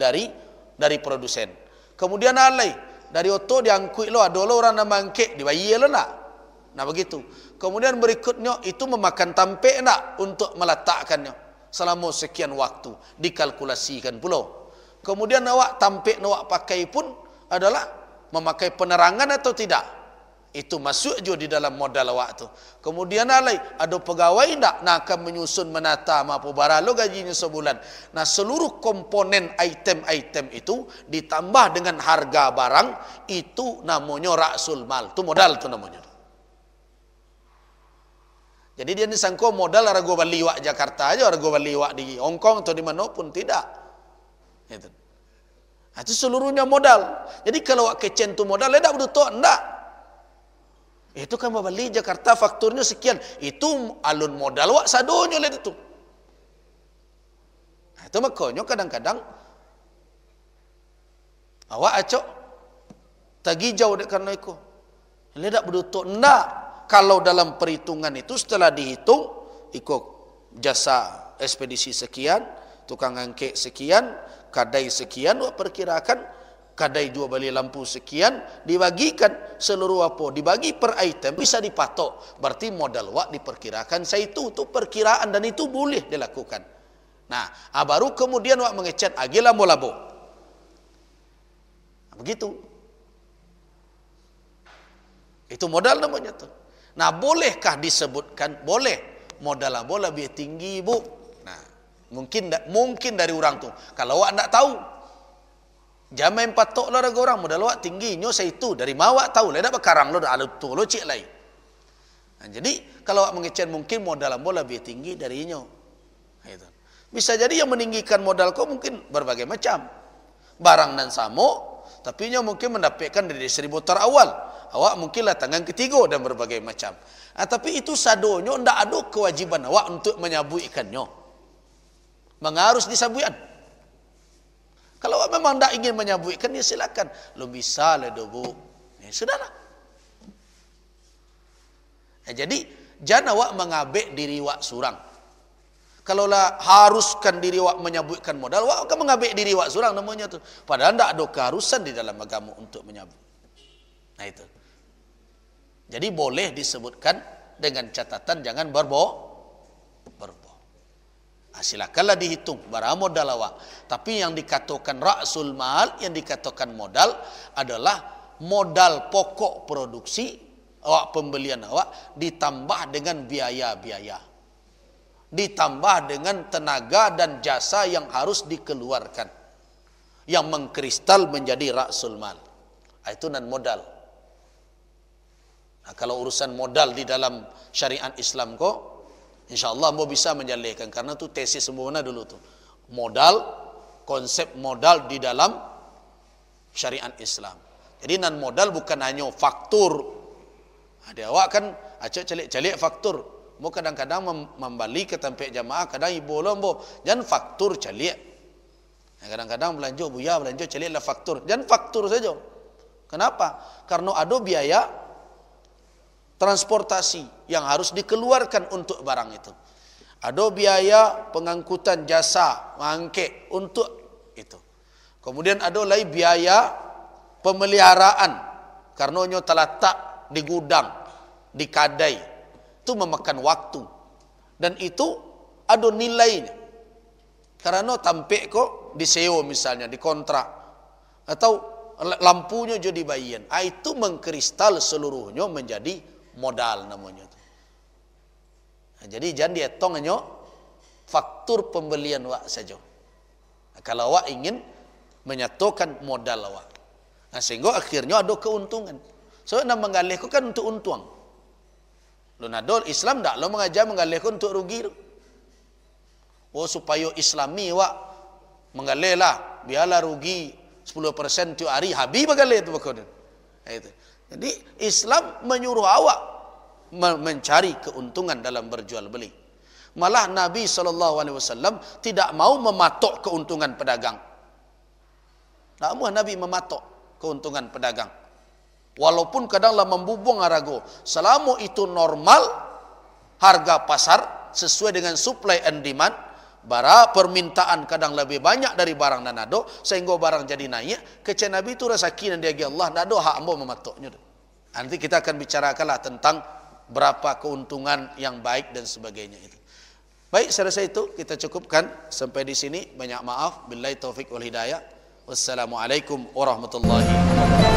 dari produsen. Kemudian alai dari oto diangkut lo, ada orang nak mangkek dibayar lo nak. Nah begitu. Kemudian berikutnya itu memakan tampek nak untuk meletakkannya selama sekian waktu, dikalkulasikan pula. Kemudian awak tampek awak pakai pun adalah memakai penerangan atau tidak. Itu masuk juga di dalam modal awak tu. Kemudian ada pegawai tak nak akan menyusun menata apa barang lo gajinya sebulan. Nah seluruh komponen item-item itu ditambah dengan harga barang itu namanya ra'sul mal. Itu modal tu namanya. Jadi dia disangka modal harga beli wak Jakarta aja, harga beli wak di Hong Kong atau di mana pun tidak. Itu. Itu seluruhnya modal. Jadi kalau wak kecen tu modal tidak betul enggak. Itu kan beli Jakarta fakturnya sekian. Itu alun modal wak sadonya lihat itu. Itu makanya kadang-kadang awak acok tagi jauh dek karena itu. Lihat betul enggak. Kalau dalam perhitungan itu setelah dihitung ikut jasa ekspedisi sekian, tukang angkek sekian, kadai sekian, wak perkirakan kadai jual beli lampu sekian, dibagikan seluruh apa, dibagi per item, bisa dipatok. Berarti modal wak diperkirakan saya itu perkiraan dan itu boleh dilakukan. Nah, baru kemudian wak mengecat agila molabo. Begitu. Itu modal namanya tu. Nah, bolehkah disebutkan? Boleh. Modal labo lebih tinggi, Bu. Nah, mungkin dari orang tu. Kalau wak tak tahu, Jamai patok lah orang modal awak tingginya saya itu dari mawak tahu lah dah berkarang lo dah alut tu lo cik lain. Jadi kalau awak mengecen mungkin modal ambo lebih tinggi darinya. Gitu. Bisa jadi yang meninggikan modal kau mungkin berbagai macam. Barang nan samo, tapi nya mungkin mendapatkan dari distributor awal. Awak mungkinlah tangan ketiga dan berbagai macam. Tapi itu sadonyo ndak ada kewajiban awak untuk menyabuikannya. Mengarus disabuikan. Kalau awak memang ndak ingin menyabuikan, ya silakan. Lo bisa le dobu. Ya sudahlah. Jadi jangan awak mengabek diri awak surang. Kalaulah haruskan diri awak menyabutkan modal, awak akan mengabek diri awak surang namanya tu. Padahal tidak ada keharusan di dalam agama untuk menyabut. Nah itu. Jadi boleh disebutkan dengan catatan jangan berbohong. Nah, silakanlah dihitung berapa modal awak. Tapi yang dikatakan ra'sul mal, yang dikatakan modal adalah modal pokok produksi awak, pembelian awak ditambah dengan biaya-biaya, ditambah dengan tenaga dan jasa yang harus dikeluarkan, yang mengkristal menjadi ra'sul mal. Itu non modal. Nah, kalau urusan modal di dalam syariat Islam kok, insyaallah mau bisa menjalihkan, karena itu tesis sempurna dulu tuh. Modal, konsep modal di dalam syariat Islam. Jadi non modal bukan hanya faktur. Ada awak kan acak celik-celik faktur. Mau kadang-kadang membalik ke tempat jamaah, kadang ibu lombo, jangan faktur celik. Kadang-kadang belanja buya, belanja celik lah faktur. Jangan faktur saja. Kenapa? Karena ada biaya transportasi yang harus dikeluarkan untuk barang itu. Ada biaya pengangkutan jasa, mangke untuk itu. Kemudian ada lagi biaya pemeliharaan, karena nyo terletak di gudang, di kadai, itu memakan waktu. Dan itu ada nilainya. Karena tampik kok di SEO misalnya, di kontrak, atau lampunya jadi bayian. Itu mengkristal seluruhnya menjadi modal namanya. Nah, jadi jangan dihitung hanya faktur pembelian awak saja. Nah, kalau awak ingin menyatukan modal awak, nah, sehingga akhirnya ada keuntungan. So nak mengalihkan kan untuk untung. Lo nadol Islam tak lo mengajar mengalihkan untuk rugi. Oh supaya Islami awak mengalihlah, biarlah rugi 10% tu hari habis mengalih tu bakal. Itu. Jadi Islam menyuruh awak mencari keuntungan dalam berjual beli. Malah Nabi SAW tidak mau mematok keuntungan pedagang. Tak mau Nabi mematok keuntungan pedagang. Walaupun kadanglah membubung harga. Selama itu normal, harga pasar sesuai dengan supply and demand, bara permintaan kadang lebih banyak dari barang dan ada, sehingga barang jadi naik. Kecil Nabi itu rasa kina dia Allah, tak ada hak ambo mematoknya. Nanti kita akan bicarakanlah tentang berapa keuntungan yang baik dan sebagainya itu. Baik, saya rasa itu kita cukupkan sampai di sini. Banyak maaf. Billahi taufik wal hidayah. Wassalamualaikum warahmatullahi wabarakatuh.